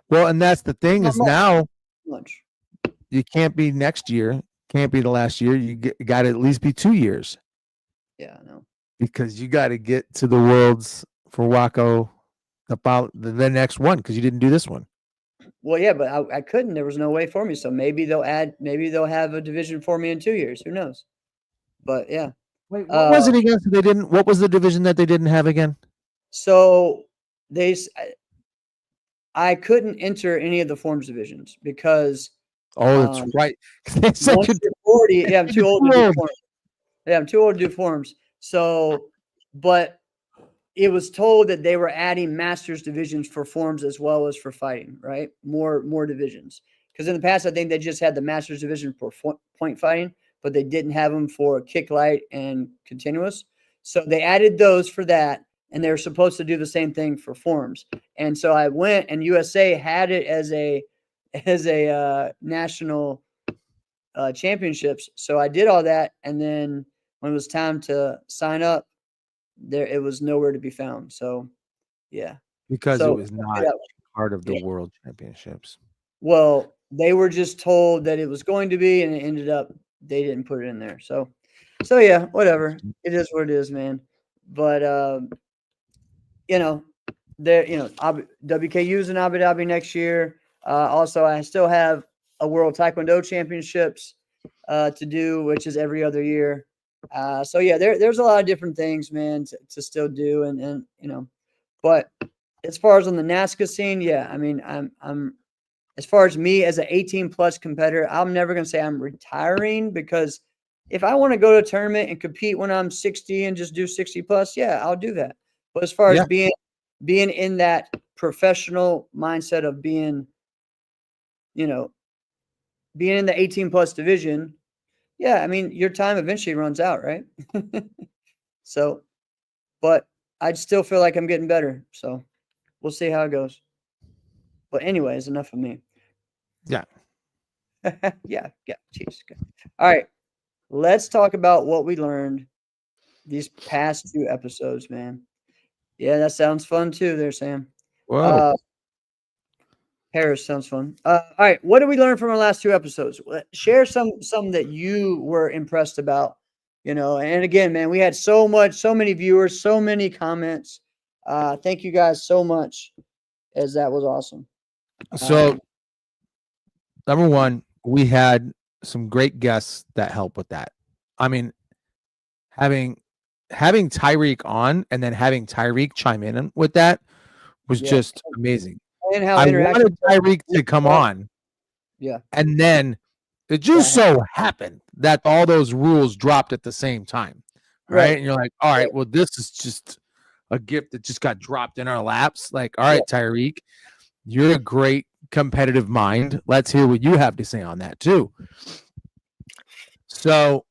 [SPEAKER 1] Well, and that's the thing is now
[SPEAKER 3] much.
[SPEAKER 1] You can't be next year. Can't be the last year. You got to at least be 2 years.
[SPEAKER 3] Yeah, I know.
[SPEAKER 1] Because you got to get to the Worlds for WAKO about the next one, because you didn't do this one.
[SPEAKER 3] Well, yeah, but I couldn't. There was no way for me. So maybe they'll have a division for me in 2 years. Who knows? But yeah.
[SPEAKER 1] Wait, what was it again? They didn't. What was the division that they didn't have again?
[SPEAKER 3] So I couldn't enter any of the forms divisions because.
[SPEAKER 1] Oh, that's right.
[SPEAKER 3] Once you're 40, yeah, I'm too old to do forms. Yeah, I'm too old to do forms. So, but it was told that they were adding masters divisions for forms as well as for fighting, right? More divisions. Because in the past, I think they just had the masters division for point fighting, but they didn't have them for kick light and continuous. So they added those for that, and they were supposed to do the same thing for forms. And so I went, and USA had it as a national championships. So I did all that, and then when it was time to sign up, it was nowhere to be found. So yeah,
[SPEAKER 1] because it was not part of the world championships.
[SPEAKER 3] Well, they were just told that it was going to be, and it ended up they didn't put it in there. So yeah, whatever. It is what it is, man. But WKU's in Abu Dhabi next year. Also, I still have a World Taekwondo Championships to do, which is every other year. So yeah, there's a lot of different things, man, to still do, and but as far as on the NASCA scene, yeah, I mean, I'm as far as me as an 18+ competitor, I'm never gonna say I'm retiring, because if I want to go to a tournament and compete when I'm 60 and just do 60+, yeah, I'll do that. But as far as being in that professional mindset of being in the 18+ division, yeah, I mean, your time eventually runs out, right? So, but I'd still feel like I'm getting better. So we'll see how it goes. But anyways, enough of me.
[SPEAKER 1] Yeah.
[SPEAKER 3] yeah. Jeez. All right. Let's talk about what we learned these past 2 episodes, man. Yeah, that sounds fun too there, Sam.
[SPEAKER 1] Whoa.
[SPEAKER 3] Harris sounds fun. All right. What did we learn from our last 2 episodes? Share some that you were impressed about, and again, man, we had so many viewers, so many comments. Thank you guys so much, as that was awesome.
[SPEAKER 1] So, number one, we had some great guests that help with that. I mean, having Tyreek on and then having Tyreek chime in with that was just amazing.
[SPEAKER 3] And how
[SPEAKER 1] I wanted Tyreek to come on.
[SPEAKER 3] Yeah.
[SPEAKER 1] And then it just so happened that all those rules dropped at the same time. Right. And you're like, all right, well, this is just a gift that just got dropped in our laps. Like, all right, Tyreek, you're a great competitive mind. Let's hear what you have to say on that too. So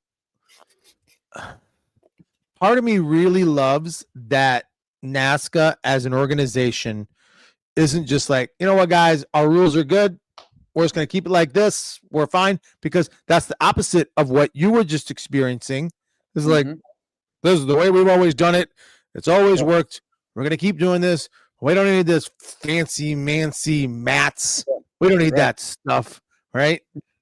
[SPEAKER 1] part of me really loves that NASCA as an organization isn't just like, you know what, guys, our rules are good. We're just going to keep it like this. We're fine. Because that's the opposite of what you were just experiencing. It's like, this is the way we've always done it. It's always worked. We're going to keep doing this. We don't need this fancy mats. We don't need that stuff, right?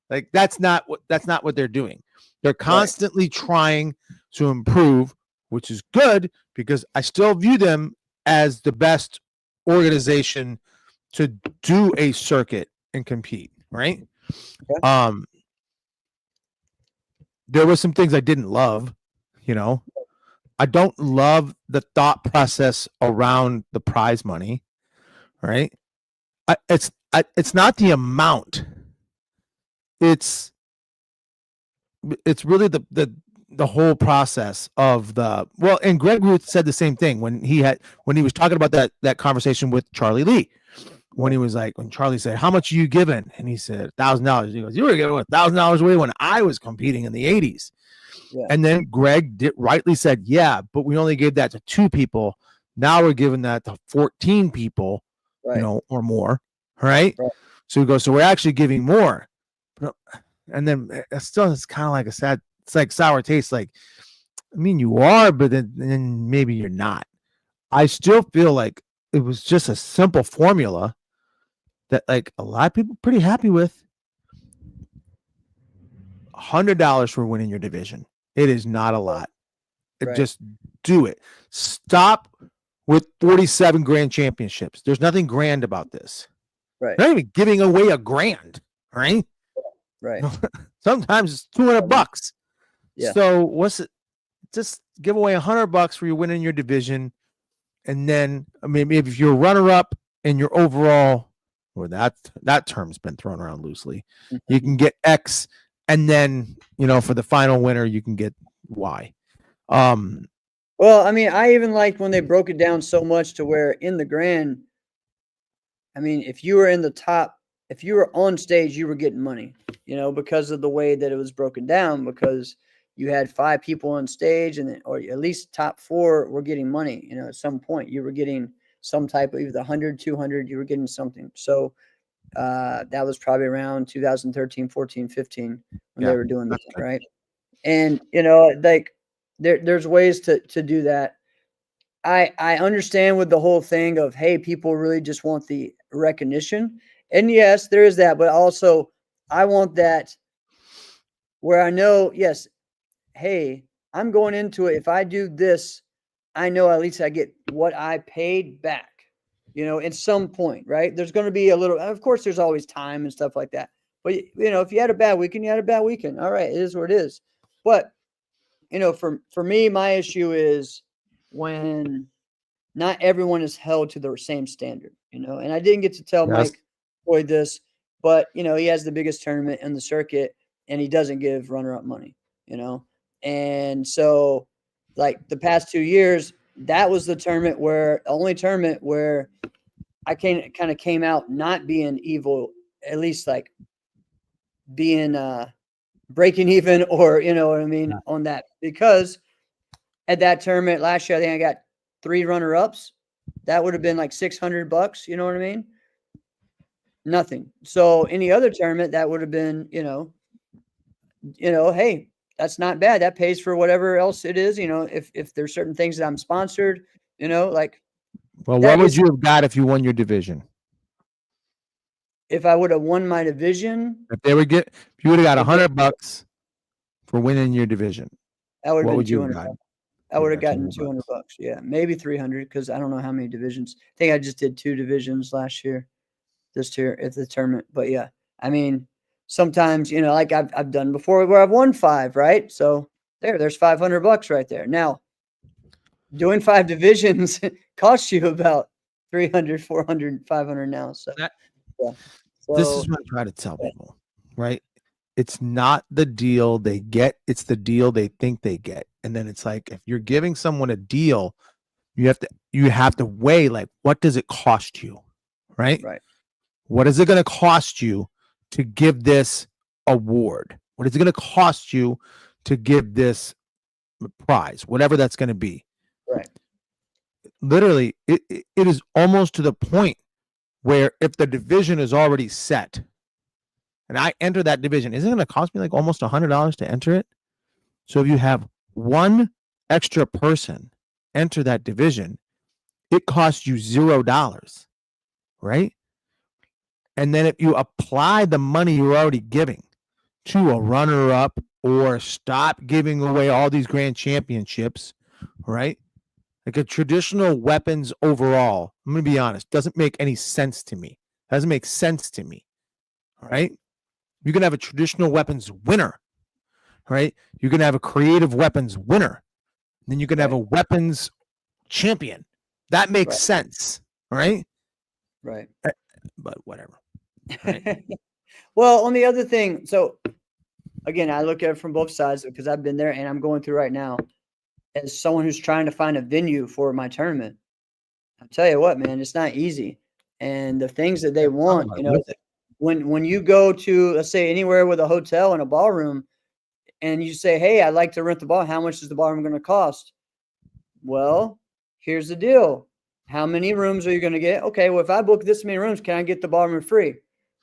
[SPEAKER 1] Like that's not what they're doing. They're constantly trying to improve, which is good, because I still view them as the best organization to do a circuit and compete, right? there were some things I didn't love, you know. I don't love the thought process around the prize money, right? It's not the amount. It's really the whole process of and Greg Ruth said the same thing when he was talking about that conversation with Charlie Lee. When he was like, when Charlie said, "How much are you giving?" And he said, $1,000. He goes, "You were giving $1,000 away when I was competing in the '80s."
[SPEAKER 3] Yeah.
[SPEAKER 1] And then Greg rightly said, "Yeah, but we only gave that to 2 people. Now we're giving that to 14 people,
[SPEAKER 3] Right.
[SPEAKER 1] or more, right?"
[SPEAKER 3] Right.
[SPEAKER 1] So he goes, "So we're actually giving more." And then it's kind of like it's like sour taste. Like, I mean, you are, but then maybe you're not. I still feel like it was just a simple formula that like a lot of people are pretty happy with. $100 for winning your division. It is not a lot.
[SPEAKER 3] Right.
[SPEAKER 1] Just do it. Stop with 47 grand championships. There's nothing grand about this.
[SPEAKER 3] Right.
[SPEAKER 1] Not even giving away a grand, right?
[SPEAKER 3] Right.
[SPEAKER 1] Sometimes it's $200.
[SPEAKER 3] Yeah.
[SPEAKER 1] So what's it? Just give away $100 for you winning your division, and then maybe if you're a runner-up and your overall, or that term's been thrown around loosely, you can get X, and then for the final winner you can get Y.
[SPEAKER 3] Well, I mean, I even liked when they broke it down so much to where in the grand, I mean, if you were in the top, if you were on stage, you were getting money, because of the way that it was broken down, because you had 5 people on stage or at least top 4 were getting money. At some point you were getting some type of either 100, 200, you were getting something. So that was probably around 2013, 14, 15 when they were doing that, right? And, like there's ways to do that. I understand with the whole thing of, hey, people really just want the recognition. And yes, there is that, but also I want that where I know, yes, hey, I'm going into it. If I do this, I know at least I get what I paid back, at some point, right? There's going to be a little, of course, there's always time and stuff like that. But, if you had a bad weekend, you had a bad weekend. All right, it is what it is. But, for me, my issue is when not everyone is held to the same standard, and I didn't get to tell Mike Boyd this, but, he has the biggest tournament in the circuit and he doesn't give runner-up money, And so like the past 2 years, that was the only tournament where I kind of came out not being evil, at least like being breaking even, or what I mean, on that, because at that tournament last year, I think I got 3 runner-ups. That would have been like $600, you know what I mean? Nothing. So any other tournament that would have been, hey, that's not bad. That pays for whatever else it is. If there's certain things that I'm sponsored, like.
[SPEAKER 1] Well, what would you have got if you won your division?
[SPEAKER 3] If I would have won my division,
[SPEAKER 1] if you would have got $100 for winning your division,
[SPEAKER 3] that would have been
[SPEAKER 1] $200.
[SPEAKER 3] $200. I would have gotten $200. Yeah, maybe 300 because I don't know how many divisions. I think I just did 2 divisions last year, this year at the tournament. But yeah, I mean, sometimes like I've done before where I've won 5, right? So there's $500 right there. Now, doing 5 divisions costs you about 300, 400, 500 now. So yeah.
[SPEAKER 1] This is what I try to tell people, right? It's not the deal they get, it's the deal they think they get. And then it's like, if you're giving someone a deal, you have to weigh, like, what does it cost you? Right? What is it going to cost you to give this award? What is it going to cost you to give this prize, whatever that's going to be?
[SPEAKER 3] Right.
[SPEAKER 1] Literally, it is almost to the point where if the division is already set and I enter that division, isn't it going to cost me like almost $100 to enter it? So if you have one extra person enter that division, it costs you $0, right? And then if you apply the money you're already giving to a runner-up or stop giving away all these grand championships, right? Like a traditional weapons overall, I'm going to be honest, doesn't make any sense to me. Doesn't make sense to me. All right? You can have a traditional weapons winner. right? You're going to have a creative weapons winner. Then you're going to have
[SPEAKER 3] Right.
[SPEAKER 1] a weapons champion. That makes
[SPEAKER 3] Right.
[SPEAKER 1] sense, right?
[SPEAKER 3] Right.
[SPEAKER 1] But whatever. Right.
[SPEAKER 3] Well, on the other thing, so again, I look at it from both sides because I've been there and I'm going through right now as someone who's trying to find a venue for my tournament. I'll tell you what, man, it's not easy. And the things that they want, you know,
[SPEAKER 1] With it.
[SPEAKER 3] when you go to, let's say, anywhere with a hotel and a ballroom and you say, hey, I'd like to rent the ball, how much is the ballroom going to cost? Well, here's the deal. How many rooms are you going to get? Okay, well, if I book this many rooms, can I get the ballroom free?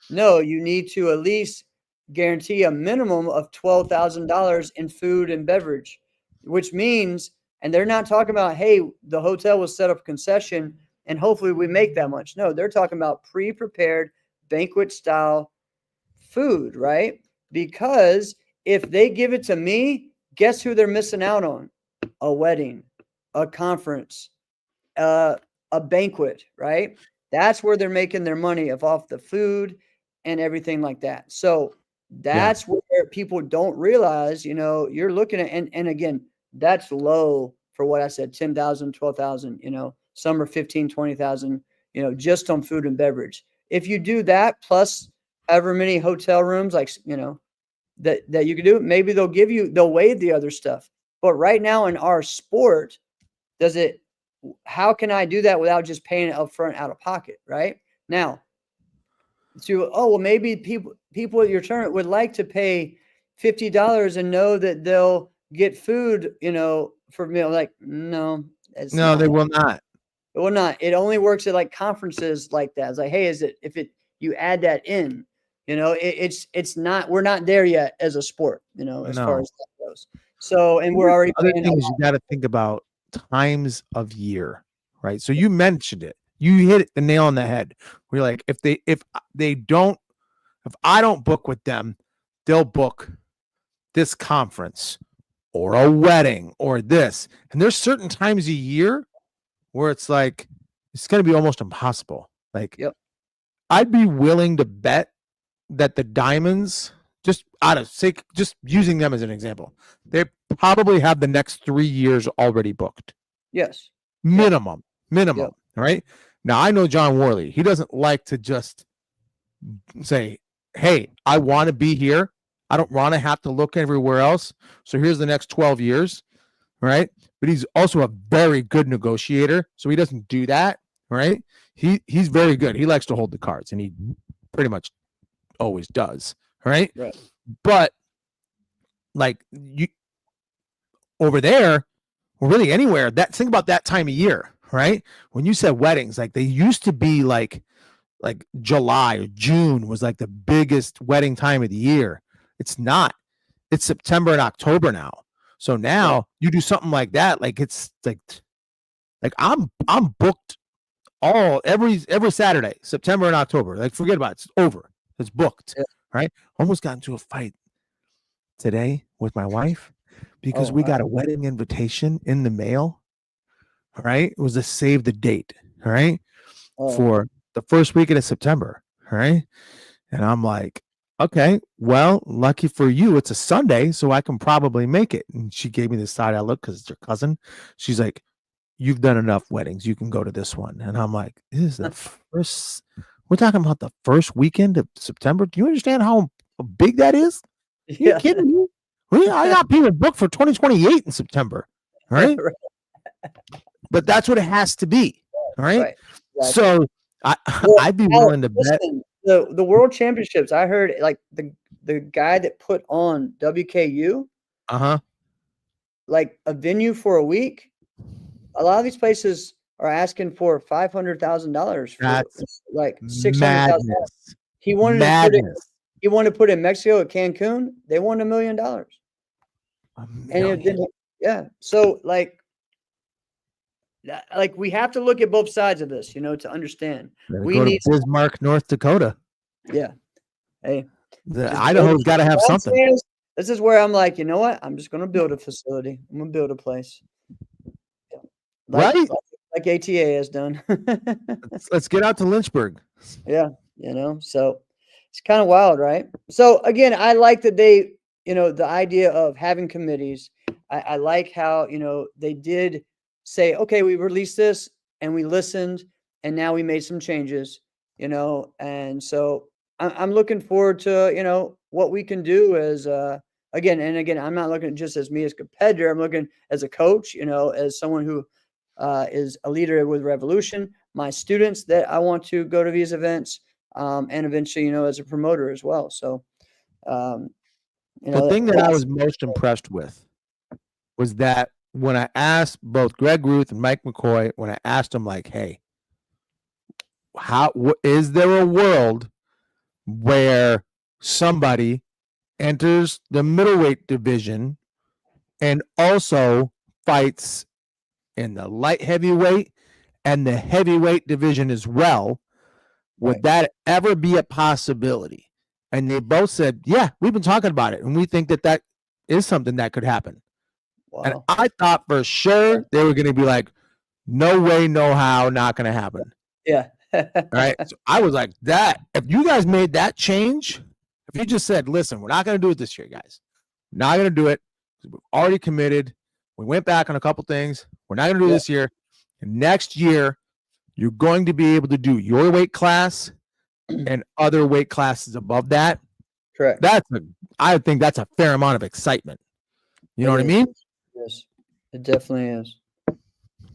[SPEAKER 3] No, you need to at least guarantee a minimum of $12,000 in food and beverage, which means, and they're not talking about, hey, the hotel will set up a concession and hopefully we make that much. No, they're talking about pre-prepared banquet style food, right? Because if they give it to me, guess who they're missing out on? A wedding, a conference, a banquet, right? That's where they're making their money off the food and everything like that. So that's where people don't realize, you know, you're looking at, and again, that's low for what I said, 10,000, 12,000, you know, some are 15, 20,000, you know, just on food and beverage. If you do that, plus however many hotel rooms, like, you know, that you can do, maybe they'll waive the other stuff. But right now in our sport, how can I do that without just paying it up front out of pocket? Right now, maybe people at your tournament would like to pay $50 and know that they'll get food, you know, for meal. Like, no,
[SPEAKER 1] They will not.
[SPEAKER 3] It will not. It only works at like conferences like that. It's like, hey, you add that in, you know, it's not, we're not there yet as a sport, you know, as far as that goes. So, and we're already
[SPEAKER 1] other
[SPEAKER 3] paying
[SPEAKER 1] things you got to think about times of year, right? So you mentioned it. You hit the nail on the head. We're like, if I don't book with them, they'll book this conference or a wedding or this. And there's certain times a year where it's like, it's going to be almost impossible. Like,
[SPEAKER 3] Yep.
[SPEAKER 1] I'd be willing to bet that the Diamonds, just using them as an example, they probably have the next 3 years already booked.
[SPEAKER 3] Yes.
[SPEAKER 1] Minimum.
[SPEAKER 3] Yep.
[SPEAKER 1] Right? Now, I know John Worley. He doesn't like to just say, hey, I want to be here. I don't want to have to look everywhere else. So here's the next 12 years. Right? But he's also a very good negotiator. So he doesn't do that. Right? He's very good. He likes to hold the cards, and he pretty much always does. Right? But like, you over there, or really anywhere, think about that time of year, right? When you said weddings, like they used to be like July or June was like the biggest wedding time of the year. It's not. It's September and October now. So now you do something like that, like it's like I'm booked every Saturday, September and October. Like, forget about it. It's over. It's booked. Right? Almost got into a fight today with my wife because we got a wedding invitation in the mail. Right? It was a save the date. All right. For the first weekend of September. All right. And I'm like, okay, well, lucky for you, it's a Sunday, so I can probably make it. And she gave me this side eye look because it's her cousin. She's like, you've done enough weddings. You can go to this one. And I'm like, this is the first, we're talking about the first weekend of September. Do you understand how big that is? Are you kidding me? I got people booked for 2028 in September. All right. But that's what it has to be. All right. Exactly. So I'd be willing to bet.
[SPEAKER 3] The World Championships, I heard like the guy that put on WKU, like a venue for a week. A lot of these places are asking for $500,000 for like $600,000. He wanted to put in Mexico at Cancun. They won $1 million. And so like we have to look at both sides of this, you know, to understand.
[SPEAKER 1] We need Bismarck, North Dakota.
[SPEAKER 3] Yeah. Hey,
[SPEAKER 1] Idaho's got to have something.
[SPEAKER 3] This is where I'm like, you know what? I'm just going to build a facility. I'm going to build a place. Like ATA has done.
[SPEAKER 1] Let's get out to Lynchburg.
[SPEAKER 3] Yeah. You know, so it's kind of wild, right? So again, I like that they, the idea of having committees. I like how, they did say, okay, we released this and we listened and now we made some changes, and so I'm looking forward to, what we can do as, again, I'm not looking just as me as a competitor. I'm looking as a coach, as someone who is a leader with Revolution, my students that I want to go to these events, and eventually, as a promoter as well. So,
[SPEAKER 1] The thing that I
[SPEAKER 3] that's
[SPEAKER 1] was most impressed with was that when I asked both Greg Ruth and Mike McCoy, when I asked them, like, hey, is there a world where somebody enters the middleweight division and also fights in the light heavyweight and the heavyweight division as well? Would
[SPEAKER 3] right.
[SPEAKER 1] that ever be a possibility? And they both said, yeah, we've been talking about it. And we think that that is something that could happen. And
[SPEAKER 3] Wow.
[SPEAKER 1] I thought for sure they were going to be like, no way, no how, not going to happen.
[SPEAKER 3] Yeah.
[SPEAKER 1] All right. So I was like, that, if you guys made that change, if you just said, listen, we're not going to do it this year, guys, we're not going to do it. We've already committed. We went back on a couple things. We're not going to do this year. And next year, you're going to be able to do your weight class and other weight classes above that.
[SPEAKER 3] Correct.
[SPEAKER 1] I think that's a fair amount of excitement. You know what I mean?
[SPEAKER 3] Yes, it definitely is.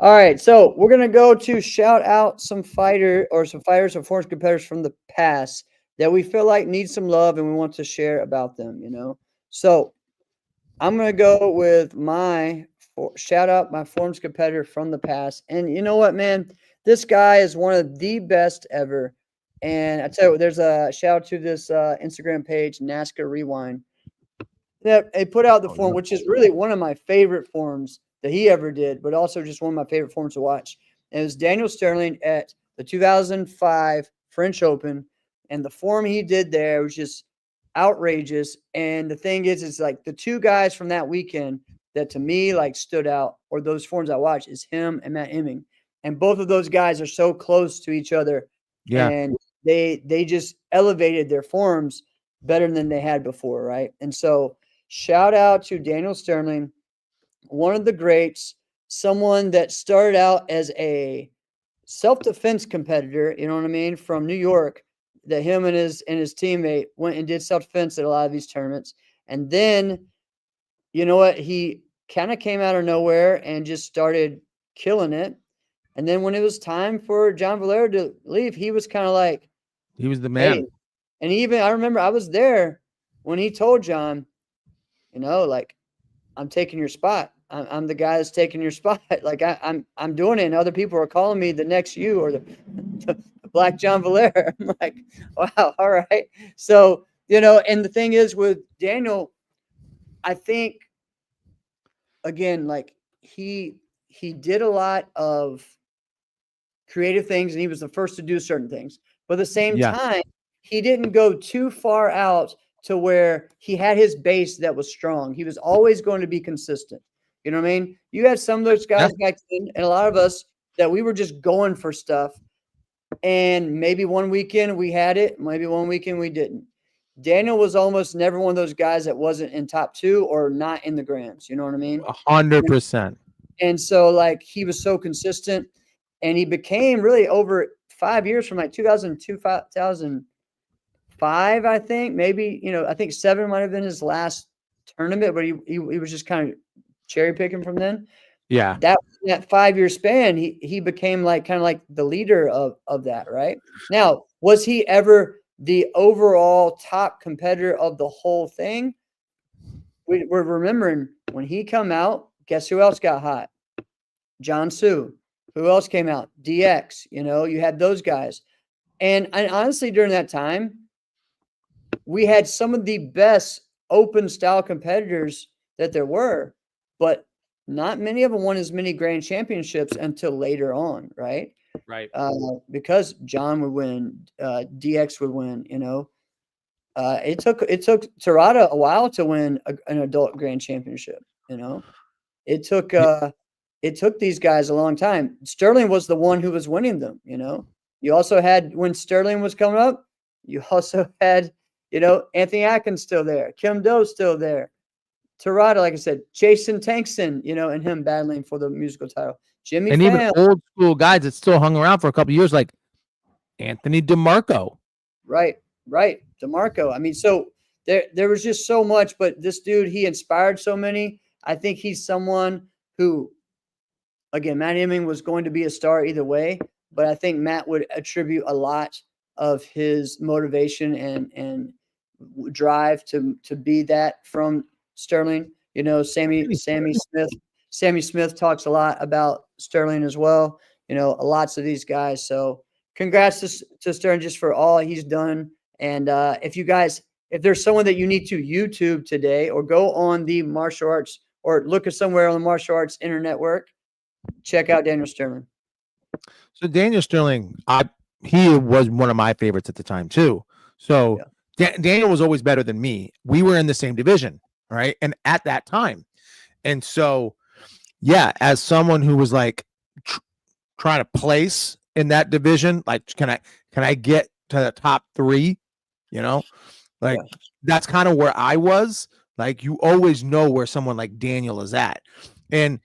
[SPEAKER 3] All right, so we're gonna go to shout out some fighters or former competitors from the past that we feel like need some love and we want to share about them. So I'm gonna go with shout out my former competitor from the past, and you know what, man, this guy is one of the best ever. And I tell you what, there's a shout out to this Instagram page, NASCAR Rewind. They put out the form, which is really one of my favorite forms that he ever did, but also just one of my favorite forms to watch. And it was Daniel Sterling at the 2005 French Open, and the form he did there was just outrageous. And the thing is, it's like the two guys from that weekend that to me like stood out, or those forms I watched, is him and Matt Hemming. And both of those guys are so close to each other, and they just elevated their forms better than they had before, right? And so shout out to Daniel Sterling, one of the greats, someone that started out as a self-defense competitor, you know what I mean, from New York, that him and his teammate went and did self-defense at a lot of these tournaments. And then, you know what, he kind of came out of nowhere and just started killing it. And then when it was time for John Valero to leave, he was kind of like,
[SPEAKER 1] he was the man.
[SPEAKER 3] hey. And I remember I was there when he told John, like, I'm taking your spot. I'm the guy that's taking your spot. Like I'm doing it, and other people are calling me the next you or the Black John Valero. I'm like, wow, all right. So and the thing is with Daniel, I think again, like he did a lot of creative things, and he was the first to do certain things. But at the same time, he didn't go too far out to where he had his base that was strong. He was always going to be consistent. You know what I mean? You had some of those guys back then, and a lot of us that we were just going for stuff. And maybe one weekend we had it, maybe one weekend we didn't. Daniel was almost never one of those guys that wasn't in top 2 or not in the Grands. You know what I mean?
[SPEAKER 1] 100%.
[SPEAKER 3] And so, like, he was so consistent, and he became really over 5 years from like 2002, 2005, I think. Maybe, I think 7 might have been his last tournament, but he was just kind of cherry picking from then.
[SPEAKER 1] Yeah.
[SPEAKER 3] That 5-year span, he became like kind of like the leader of that, right? Now, was he ever the overall top competitor of the whole thing? We're remembering when he come out, guess who else got hot? John Sue. Who else came out? DX. You had those guys. And honestly, during that time, we had some of the best open style competitors that there were, but not many of them won as many grand championships until later on, right?
[SPEAKER 1] Right.
[SPEAKER 3] Because John would win, DX would win. It took Terada a while to win an adult grand championship. It took these guys a long time. Sterling was the one who was winning them. You also had, when Sterling was coming up, you also had Anthony Atkins still there. Kim Doe's still there. Terada, like I said, Jason Tankson, and him battling for the musical title. Jimmy
[SPEAKER 1] and
[SPEAKER 3] Pham.
[SPEAKER 1] even old school guys that still hung around for a couple of years, like Anthony DeMarco.
[SPEAKER 3] Right. DeMarco. I mean, so there was just so much, but this dude, he inspired so many. I think he's someone who, again, Matt Hemming was going to be a star either way, but I think Matt would attribute a lot of his motivation and drive to be that from Sterling. Sammy Smith talks a lot about Sterling as well. Lots of these guys. So congrats to Sterling just for all he's done. And if there's someone that you need to YouTube today, or go on the martial arts, or look at somewhere on the martial arts internet work, check out Daniel Sterling.
[SPEAKER 1] So Daniel Sterling, he was one of my favorites at the time too. So Daniel was always better than me. We were in the same division, right? And at that time, and so as someone who was like trying to place in that division, like can I get to the top 3? That's kind of where I was. Like, you always know where someone like Daniel is at, and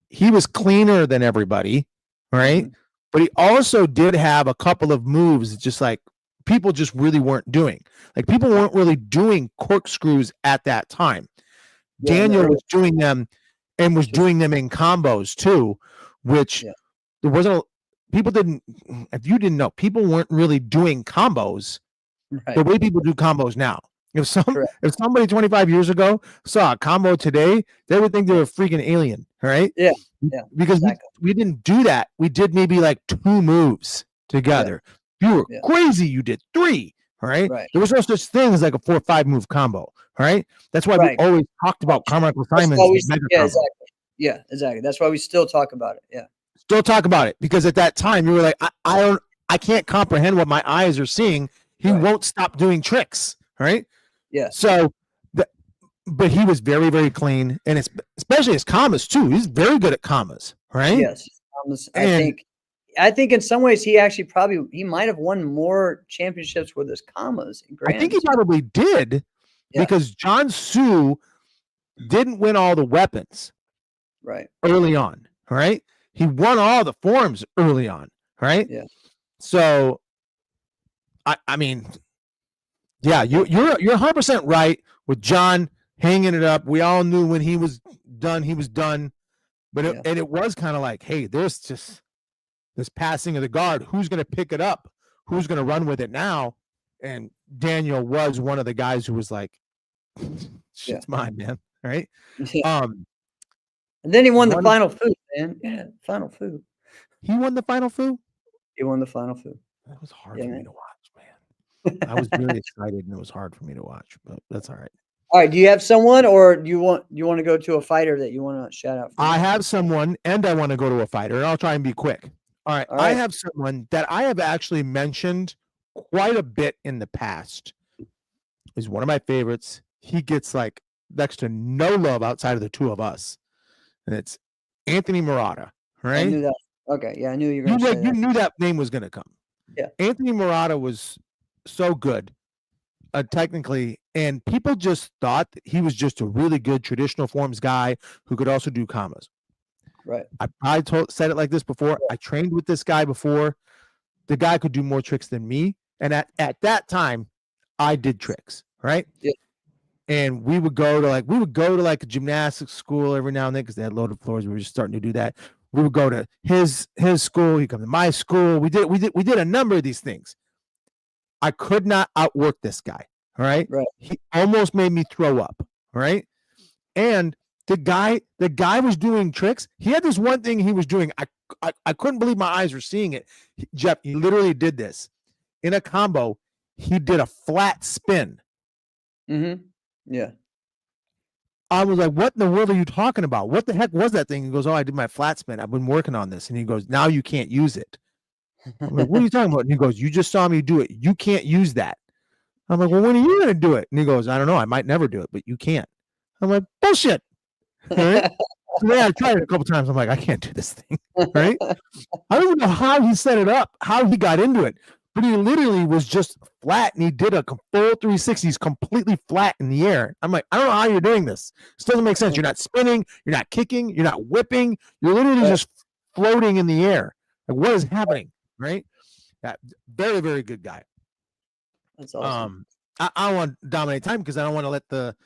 [SPEAKER 1] he was cleaner than everybody, right? Mm-hmm. But he also did have a couple of moves just like people just really weren't doing. Like, people weren't really doing corkscrews at that time. Daniel was doing them, and was doing them in combos too, which there wasn't. People didn't. If you didn't know, people weren't really doing combos the way people do combos now. If somebody 25 years ago saw a combo today, they would think they were a freaking alien, right? Yeah. Because we didn't do that. We did maybe like 2 moves together. You were crazy. You did 3. All right. There was no such thing as like a 4 or 5 move combo. All right. That's why we always talked about Carmichael Simon's mega combo.
[SPEAKER 3] Exactly. Yeah, exactly. That's why we still talk about it. Yeah.
[SPEAKER 1] Still talk about it, because at that time you were like, I can't comprehend what my eyes are seeing. He won't stop doing tricks. Right.
[SPEAKER 3] Yeah.
[SPEAKER 1] So, but he was very, very clean, and especially his commas too. He's very good at commas, right?
[SPEAKER 3] Yes. I think in some ways he actually he might have won more championships with his commas.
[SPEAKER 1] I think he probably did, because John Sue didn't win all the weapons early on. Right? He won all the forms early on. Right?
[SPEAKER 3] Yeah.
[SPEAKER 1] So, I mean, you're 100% right with John hanging it up. We all knew when he was done, but it was kind of like, hey, there's just this passing of the guard. Who's going to pick it up? Who's going to run with it now? And Daniel was one of the guys who was like, shit's mine, man. Right?
[SPEAKER 3] Yeah. And then he won the final food, man. Yeah, final food.
[SPEAKER 1] He won the final food?
[SPEAKER 3] He won the final food.
[SPEAKER 1] That was hard for me to watch, man. I was really excited, and it was hard for me to watch, but that's all right.
[SPEAKER 3] All right. Do you have someone, or do you want to go to a fighter that you want to shout out?
[SPEAKER 1] I have someone, and I want to go to a fighter, and I'll try and be quick. All right. I have someone that I have actually mentioned quite a bit in the past. He's one of my favorites. He gets like next to no love outside of the 2 of us, and it's Anthony Murata. Right?
[SPEAKER 3] I knew that. Okay. Yeah, I knew you were going to say that.
[SPEAKER 1] You knew that name was going to come.
[SPEAKER 3] Yeah.
[SPEAKER 1] Anthony Murata was so good, technically, and people just thought that he was just a really good traditional forms guy who could also do commas.
[SPEAKER 3] Right.
[SPEAKER 1] I said it like this before. I trained with this guy before. The guy could do more tricks than me, and at that time, I did tricks. Right.
[SPEAKER 3] Yeah.
[SPEAKER 1] And we would go to like a gymnastics school every now and then, because they had loaded floors. We were just starting to do that. We would go to his school. He'd come to my school. We did a number of these things. I could not outwork this guy. All right.
[SPEAKER 3] Right.
[SPEAKER 1] He almost made me throw up. All right. And the guy was doing tricks. He had this one thing he was doing. I couldn't believe my eyes were seeing it. Jeff, he literally did this in a combo. He did a flat spin.
[SPEAKER 3] Mm-hmm. Yeah.
[SPEAKER 1] I was like, what in the world are you talking about? What the heck was that thing? He goes, oh, I did my flat spin. I've been working on this. And he goes, now you can't use it. I'm like, what are you talking about? And he goes, you just saw me do it. You can't use that. I'm like, well, when are you going to do it? And he goes, I don't know. I might never do it, but you can't. I'm like, bullshit. Right? So I tried it a couple times. I'm like, I can't do this thing. Right? I don't even know how he set it up, how he got into it. but he literally was just flat, and he did a full 360. He's completely flat in the air. I'm like, I don't know how you're doing this. This doesn't make sense. You're not spinning. You're not kicking. You're not whipping. You're literally just floating in the air. Like, what is happening? Right? Yeah, very, very good guy.
[SPEAKER 3] That's awesome.
[SPEAKER 1] I don't want to dominate time because I don't want to let the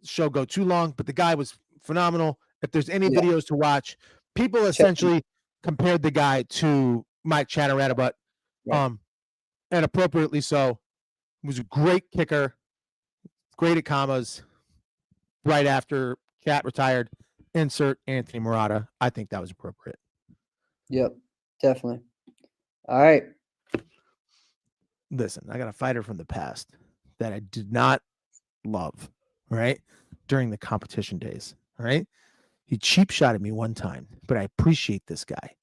[SPEAKER 1] show go too long, but the guy was phenomenal. If there's any videos to watch, people essentially compared the guy to Mike Chatteratabutt, and appropriately so. He was a great kicker, great at commas. Right after Chat retired, insert Anthony Murata. I think that was appropriate.
[SPEAKER 3] Yep, definitely. All right.
[SPEAKER 1] Listen, I got a fighter from the past that I did not love, right? During the competition days, right? He cheap shot at me one time, but I appreciate this guy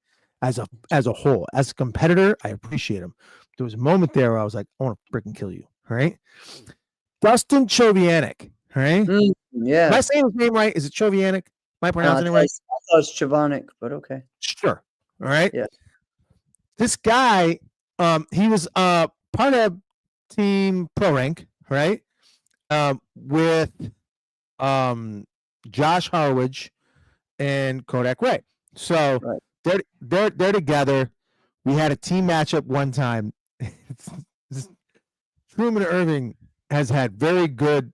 [SPEAKER 1] as a whole. As a competitor, I appreciate him. There was a moment there where I was like, I want to freaking kill you, right? Dustin Chovianic, right?
[SPEAKER 3] Yeah.
[SPEAKER 1] Am I saying his name right? Is it Chovianic? Am I pronouncing it right?
[SPEAKER 3] I thought it was Chivonic, but okay.
[SPEAKER 1] Sure. All right.
[SPEAKER 3] Yeah.
[SPEAKER 1] This guy, he was part of Team Pro Rank, right? With Josh Harwich and Kodak Ray. So they're together. We had a team matchup one time. Truman Irving has had very good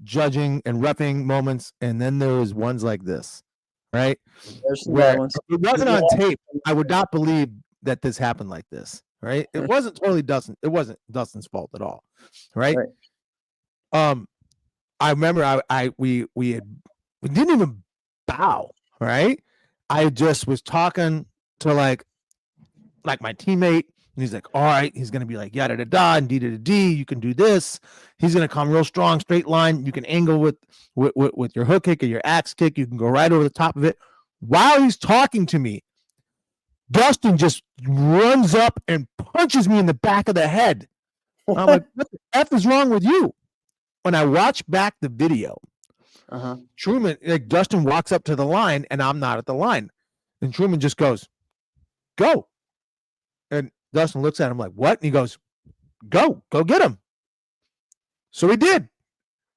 [SPEAKER 1] judging and repping moments, and then there was ones like this, right? Where if it wasn't on tape, I would not believe that this happened like this, right? It wasn't totally Dustin. It wasn't Dustin's fault at all, right? I remember we didn't even bow, right? I just was talking to like my teammate, and he's like, all right, he's gonna be like yada da da and d da d. You can do this. He's gonna come real strong, straight line. You can angle with your hook kick or your axe kick. You can go right over the top of it. While he's talking to me, Dustin just runs up and punches me in the back of the head. I'm like, what the F is wrong with you? When I watch back the video, Truman, like Dustin walks up to the line and I'm not at the line. And Truman just goes, go. And Dustin looks at him like, what? And he goes, go get him. So he did.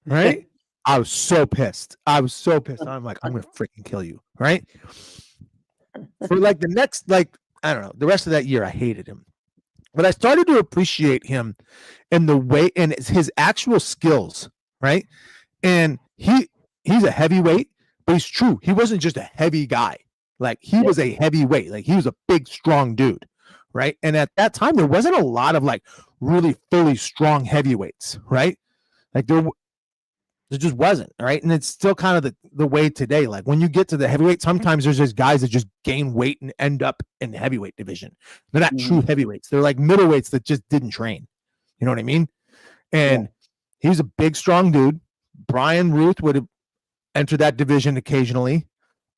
[SPEAKER 1] Right? I was so pissed. I'm like, I'm going to freaking kill you. Right? For like the next, like, I don't know, the rest of that year, I hated him. But I started to appreciate him in the way and his actual skills, right? And he's a heavyweight, but he's true. He wasn't just a heavy guy. Like he was a heavyweight. Like he was a big, strong dude, right? And at that time, there wasn't a lot of like really fully strong heavyweights, right? Like there just wasn't, right? And it's still kind of the way today. Like when you get to the heavyweight, sometimes there's just guys that just gain weight and end up in the heavyweight division. They're not true heavyweights. They're like middleweights that just didn't train. You know what I mean? And he's a big, strong dude. Brian Ruth would have entered that division occasionally.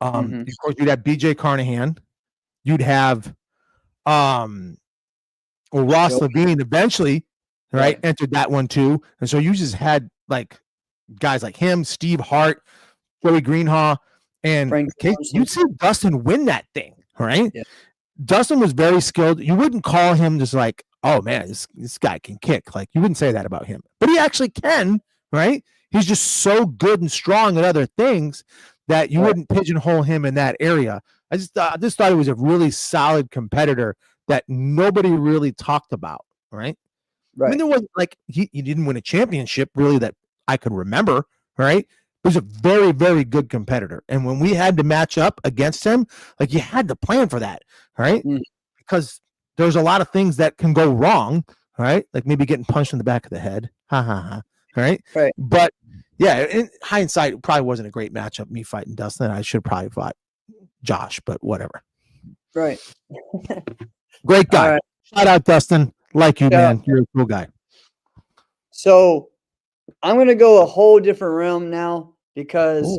[SPEAKER 1] Of course, you'd have BJ Carnahan. You'd have Ross Levine eventually, right? Entered that one too. And so you just had like guys like him, Steve Hart, Joey Greenhaw, and you'd see Dustin win that thing, right? Yeah. Dustin was very skilled. You wouldn't call him just like, oh man, this guy can kick. Like you wouldn't say that about him, but he actually can, right? He's just so good and strong at other things that you wouldn't pigeonhole him in that area. I just thought he was a really solid competitor that nobody really talked about, right? I mean, there was like he didn't win a championship really that I could remember, right? He was a very, very good competitor. And when we had to match up against him, like you had to plan for that, right? Because there's a lot of things that can go wrong, right? Like maybe getting punched in the back of the head. Right? But yeah, in hindsight, it probably wasn't a great matchup, me fighting Dustin. I should have probably fought Josh, but whatever.
[SPEAKER 3] Right.
[SPEAKER 1] Great guy. Right. Shout out, Dustin. Like you, man. You're a cool guy.
[SPEAKER 3] So I'm going to go a whole different realm now because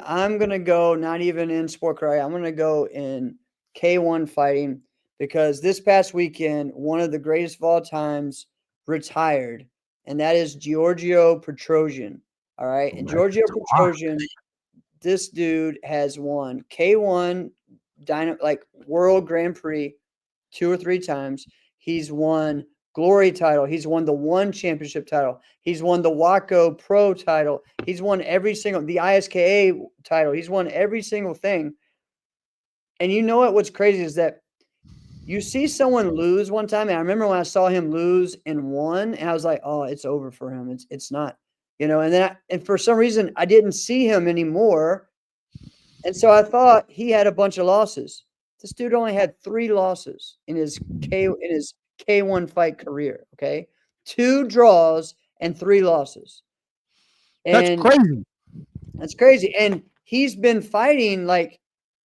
[SPEAKER 3] I'm going to go not even in sport karate. I'm going to go in K1 fighting because this past weekend, one of the greatest of all times retired, and that is Giorgio Petrosian. All right. And Giorgio Petrosian, this dude has won K1 World Grand Prix 2 or 3 times. He's won Glory title. He's won the One Championship title. He's won the WAKO Pro title. He's won the ISKA title. He's won every single thing. And you know what? What's crazy is that you see someone lose one time. And I remember when I saw him lose in one, and I was like, oh, it's over for him. It's not, and then and for some reason I didn't see him anymore. And so I thought he had a bunch of losses. This dude only had 3 losses in his K1 fight career. Okay. 2 draws and 3 losses. And
[SPEAKER 1] That's crazy.
[SPEAKER 3] that's crazy. And he's been fighting like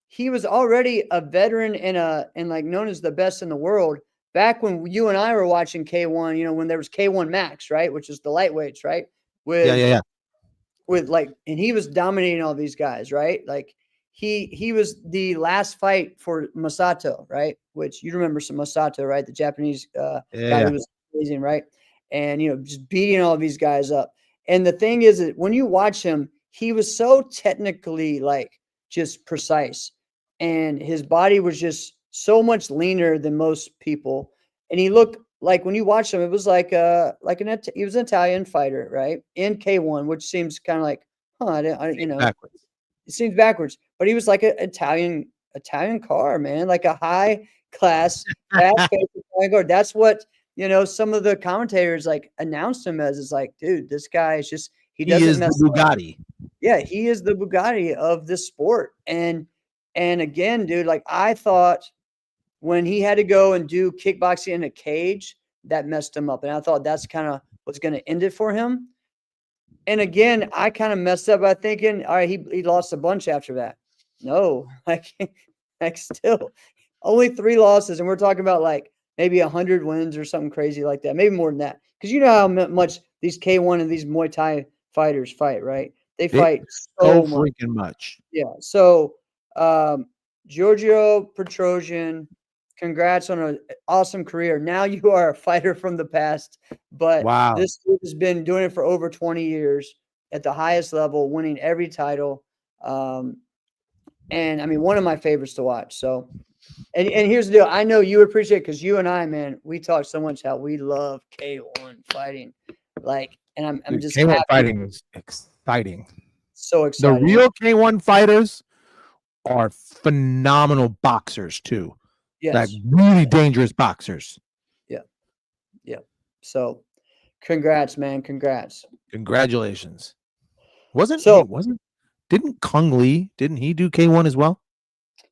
[SPEAKER 3] he was already a veteran and like known as the best in the world back when you and I were watching K1, when there was K1 Max, right? Which is the lightweights, right?
[SPEAKER 1] Yeah.
[SPEAKER 3] With and he was dominating all these guys, right? Like he was the last fight for Masato, right? Which you remember some Masato, right? The Japanese guy who was amazing, right? And just beating all these guys up. And the thing is that when you watch him, he was so technically like just precise, and his body was just so much leaner than most people. And he looked like, when you watch him, it was like he was an Italian fighter, right? In K1, which seems kind of like,
[SPEAKER 1] Backwards.
[SPEAKER 3] it seems backwards, but he was like an Italian car, man, like a high class fast-paced Italian car. That's what some of the commentators like announced him as. Is like, dude, this guy is just he doesn't mess
[SPEAKER 1] the Bugatti.
[SPEAKER 3] Yeah, he is the Bugatti of this sport. And again, dude, like I thought when he had to go and do kickboxing in a cage, that messed him up. And I thought that's kind of what's going to end it for him. And again, I kind of messed up by thinking, all right, he lost a bunch after that. No, like still only 3 losses. And we're talking about like maybe 100 wins or something crazy like that. Maybe more than that. Because you know how much these K1 and these Muay Thai fighters fight, right? They fight so
[SPEAKER 1] freaking much.
[SPEAKER 3] Yeah. So, Giorgio Petrosian, congrats on an awesome career. Now you are a fighter from the past, but
[SPEAKER 1] wow,
[SPEAKER 3] this dude has been doing it for over 20 years at the highest level, winning every title. And I mean, one of my favorites to watch. So, and here's the deal. I know you appreciate it because you and I, man, we talk so much how we love K1 fighting. Like, and I'm just
[SPEAKER 1] K1
[SPEAKER 3] happy.
[SPEAKER 1] fighting is exciting.
[SPEAKER 3] So exciting.
[SPEAKER 1] The real K1 fighters are phenomenal boxers too.
[SPEAKER 3] Yes.
[SPEAKER 1] Like really dangerous boxers.
[SPEAKER 3] Yeah. Yeah. So congrats, man. Congrats.
[SPEAKER 1] Congratulations. Didn't Kung Lee, didn't he do K1 as well?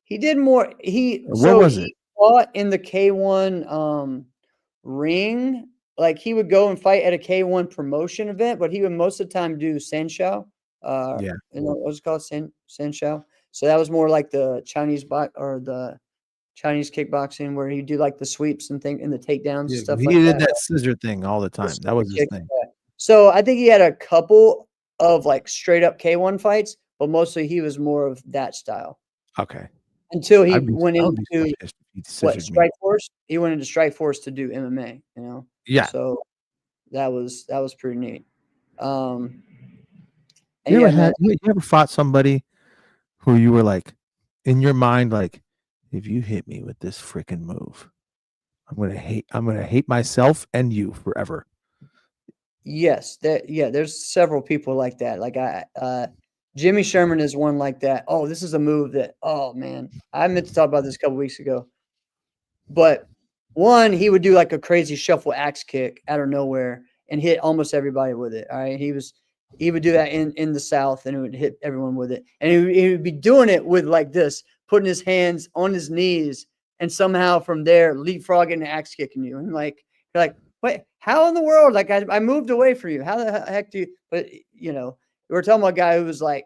[SPEAKER 3] He did more. He fought in the K1 ring. Like he would go and fight at a K1 promotion event, but he would most of the time do Sanshao. What was it called? Sanshao. So that was more like the Chinese the Chinese kickboxing, where he'd do like the sweeps and the takedowns and stuff like that.
[SPEAKER 1] He did that scissor thing all the time. That was his thing.
[SPEAKER 3] So I think he had a couple of like straight up K1 fights, but mostly he was more of that style.
[SPEAKER 1] Okay.
[SPEAKER 3] Until he went into Strike Force. He went into Strike Force to do MMA,
[SPEAKER 1] Yeah.
[SPEAKER 3] So that was pretty neat.
[SPEAKER 1] You ever fought somebody who you were like, in your mind, like, if you hit me with this freaking move, I'm gonna hate myself and you forever.
[SPEAKER 3] Yes, there's several people like that. Like Jimmy Sherman is one like that. Oh, this is a move that, oh man, I meant to talk about this a couple weeks ago. But one, he would do like a crazy shuffle axe kick out of nowhere and hit almost everybody with it. All right. He would do that in the South, and it would hit everyone with it. And he would be doing it with like this, putting his hands on his knees, and somehow from there leapfrogging and axe kicking you. And you're like, wait, how in the world? Like I moved away from you. How the heck do you? But we're talking about a guy who was like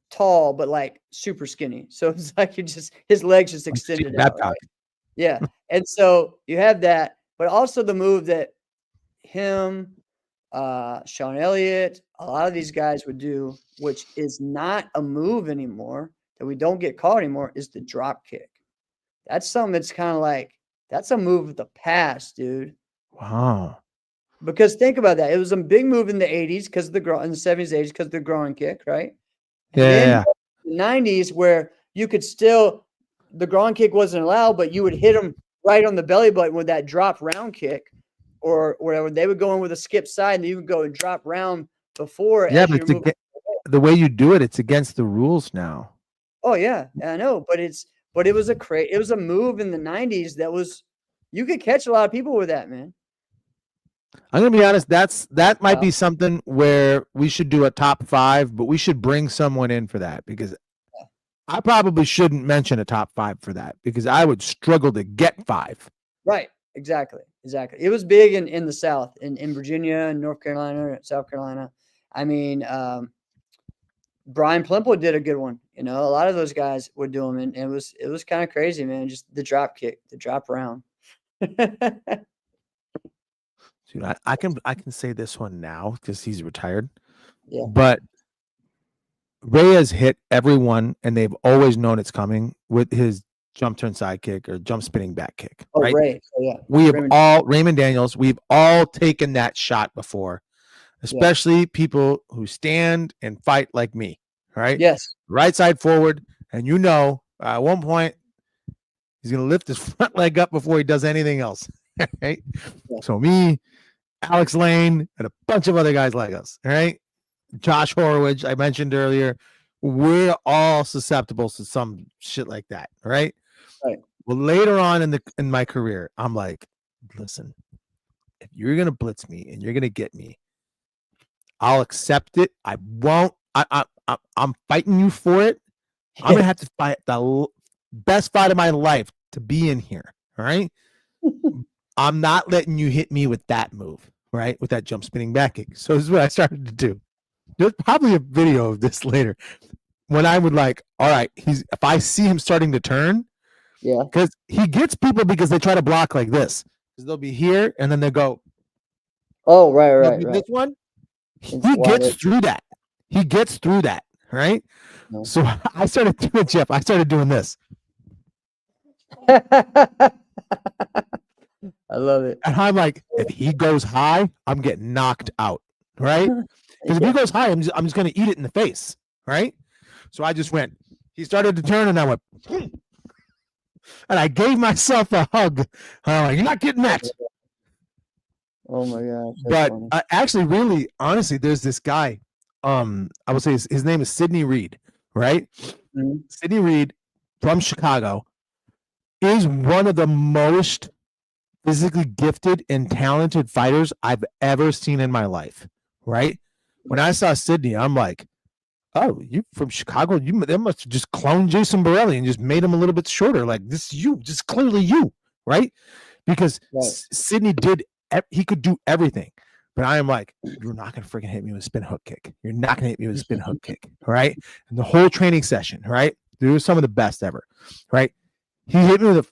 [SPEAKER 3] tall, but like super skinny. So it's like his legs just extended out. Right? Yeah. And so you have that, but also the move that him, Sean Elliott, a lot of these guys would do, which is not a move anymore, that we don't get caught anymore, is the drop kick. That's something that's kind of like, that's a move of the past, dude.
[SPEAKER 1] Wow.
[SPEAKER 3] Because think about that. It was a big move in the 80s because of the 70s, 80s because of the groin kick, right? And then the 90s, where you could still, the groin kick wasn't allowed, but you would hit them right on the belly button with that drop round kick, or whatever. They would go in with a skip side, and you would go and drop round before
[SPEAKER 1] Yeah,
[SPEAKER 3] as
[SPEAKER 1] but
[SPEAKER 3] you're moving.
[SPEAKER 1] the way you do it, it's against the rules now.
[SPEAKER 3] Oh yeah, I know, but it was a move in the 90s that was you could catch a lot of people with that, man.
[SPEAKER 1] I'm gonna be honest. That might
[SPEAKER 3] Wow.
[SPEAKER 1] be something where we should do a top 5, but we should bring someone in for that because I probably shouldn't mention a top 5 for that because I would struggle to get 5.
[SPEAKER 3] Right. Exactly. It was big in the South, in Virginia and North Carolina, South Carolina. I mean, Brian Plimple did a good one. You know, a lot of those guys would do them, and it was kind of crazy, man. Just the drop kick, the drop round.
[SPEAKER 1] Dude, I can say this one now because he's retired.
[SPEAKER 3] Yeah.
[SPEAKER 1] But Ray has hit everyone, and they've always known it's coming with his jump turn side kick or jump spinning back kick.
[SPEAKER 3] Oh,
[SPEAKER 1] right?
[SPEAKER 3] Ray. Oh, yeah.
[SPEAKER 1] We have Raymond Daniels. We've all taken that shot before, especially people who stand and fight like me. Right?
[SPEAKER 3] Yes.
[SPEAKER 1] Right side forward, and at one point he's gonna lift his front leg up before he does anything else. Right?
[SPEAKER 3] Yeah.
[SPEAKER 1] So me, Alex Lane, and a bunch of other guys like us. All right. Josh Horowitz, I mentioned earlier, we're all susceptible to some shit like that. Right.
[SPEAKER 3] Right.
[SPEAKER 1] Well, later on in my career, I'm like, listen, if you're gonna blitz me and you're gonna get me, I'll accept it. I won't. I'm fighting you for it. I'm gonna have to fight the best fight of my life to be in here. All right. I'm not letting you hit me with that move, right? With that jump spinning back kick. So this is what I started to do. There's probably a video of this later when I would like, all right, if I see him starting to turn,
[SPEAKER 3] yeah,
[SPEAKER 1] because he gets people because they try to block like this. Because they'll be here and then they go,
[SPEAKER 3] oh, right.
[SPEAKER 1] This one, he gets through that. He gets through that, right?
[SPEAKER 3] No.
[SPEAKER 1] So I started doing, Jeff, I started doing this.
[SPEAKER 3] I love it.
[SPEAKER 1] And I'm like, if he goes high, I'm getting knocked out, right? Because if he goes high, I'm just going to eat it in the face, right? So I just went. He started to turn, and I went, and I gave myself a hug. I'm like, you're not getting that.
[SPEAKER 3] Oh my gosh!
[SPEAKER 1] But actually, really, honestly, there's this guy. I would say his name is Sidney Reed, right?
[SPEAKER 3] Mm-hmm.
[SPEAKER 1] Sidney Reed from Chicago is one of the most physically gifted and talented fighters I've ever seen in my life, right? When I saw Sidney, I'm like, oh, you from Chicago? They must have just cloned Jason Borelli and just made him a little bit shorter. Like, this is you, just clearly you, right? Because Sidney he could do everything. But I am like, you're not going to freaking hit me with a spin hook kick. You're not going to hit me with a spin hook kick, all right? And the whole training session, right? They were some of the best ever, right? He hit me with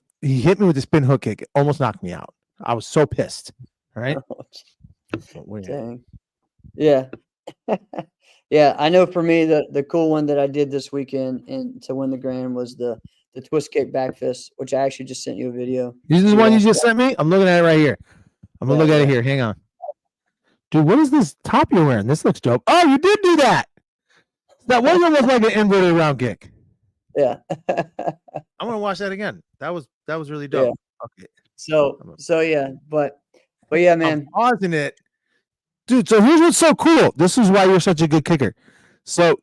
[SPEAKER 1] the spin hook kick. It almost knocked me out. I was so pissed. All right.
[SPEAKER 3] Dang. Yeah. Yeah. I know for me, the cool one that I did this weekend and to win the grand was the twist kick back fist, which I actually just sent you a video.
[SPEAKER 1] This is the one you just sent me? I'm looking at it right here. I'm going to look at it here. Hang on. Dude, what is this top you're wearing? This looks dope. Oh, you did do that. That one looked like an inverted round kick.
[SPEAKER 3] Yeah.
[SPEAKER 1] I'm going to watch that again. That was really dope.
[SPEAKER 3] Yeah.
[SPEAKER 1] Okay.
[SPEAKER 3] So yeah, but yeah, man.
[SPEAKER 1] I'm pausing it. Dude, so here's what's so cool. This is why you're such a good kicker. So,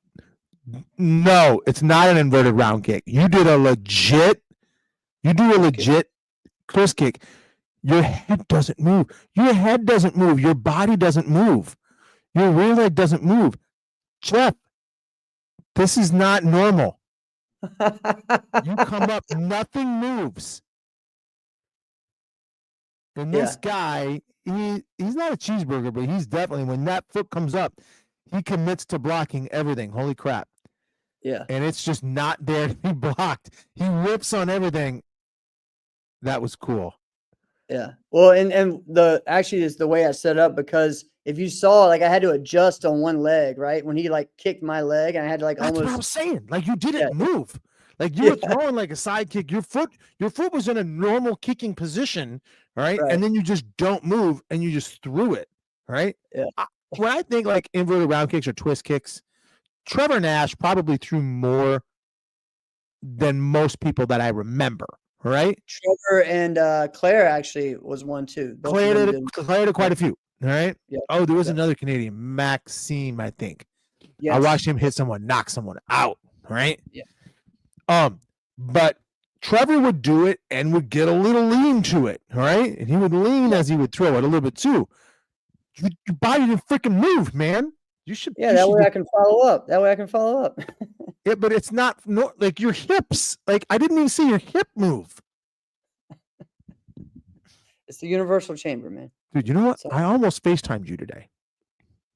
[SPEAKER 1] no, it's not an inverted round kick. You do a legit twist kick. Your head doesn't move. Your head doesn't move. Your body doesn't move. Your rear leg doesn't move. Jeff, this is not normal. You come up, nothing moves. And this guy, he's not a cheeseburger, but he's definitely, when that foot comes up, he commits to blocking everything. Holy crap.
[SPEAKER 3] Yeah.
[SPEAKER 1] And it's just not there to be blocked. He whips on everything. That was cool.
[SPEAKER 3] Yeah. Well, and actually is the way I set up, because if you saw, like, I had to adjust on one leg, right? When he like kicked my leg, and I had to like
[SPEAKER 1] That's
[SPEAKER 3] almost.
[SPEAKER 1] what I'm saying. Like, you didn't move. Like, you were throwing like a side kick. Your foot was in a normal kicking position, right? And then you just don't move, and you just threw it, right?
[SPEAKER 3] Yeah.
[SPEAKER 1] When I think like inverted round kicks or twist kicks, Trevor Nash probably threw more than most people that I remember, right?
[SPEAKER 3] Trevor and Claire actually was one too. Both of
[SPEAKER 1] Claire
[SPEAKER 3] them
[SPEAKER 1] did, Claire did quite a few. All right.
[SPEAKER 3] Yeah.
[SPEAKER 1] Oh, there was
[SPEAKER 3] Yeah.
[SPEAKER 1] another Canadian, Maxime, I think. I
[SPEAKER 3] Yes.
[SPEAKER 1] watched him hit someone, knock someone out. Right.
[SPEAKER 3] Yeah.
[SPEAKER 1] But Trevor would do it and would get a little lean to it. All right. And he would lean as he would throw it a little bit too. Your body didn't freaking move, man. You should.
[SPEAKER 3] Yeah,
[SPEAKER 1] you
[SPEAKER 3] that
[SPEAKER 1] should
[SPEAKER 3] way I can follow up.
[SPEAKER 1] Yeah, but it's not like your hips. Like I didn't even see your hip move.
[SPEAKER 3] It's the universal chamber, man.
[SPEAKER 1] Dude, you know what?
[SPEAKER 3] So-
[SPEAKER 1] I almost FaceTimed you today.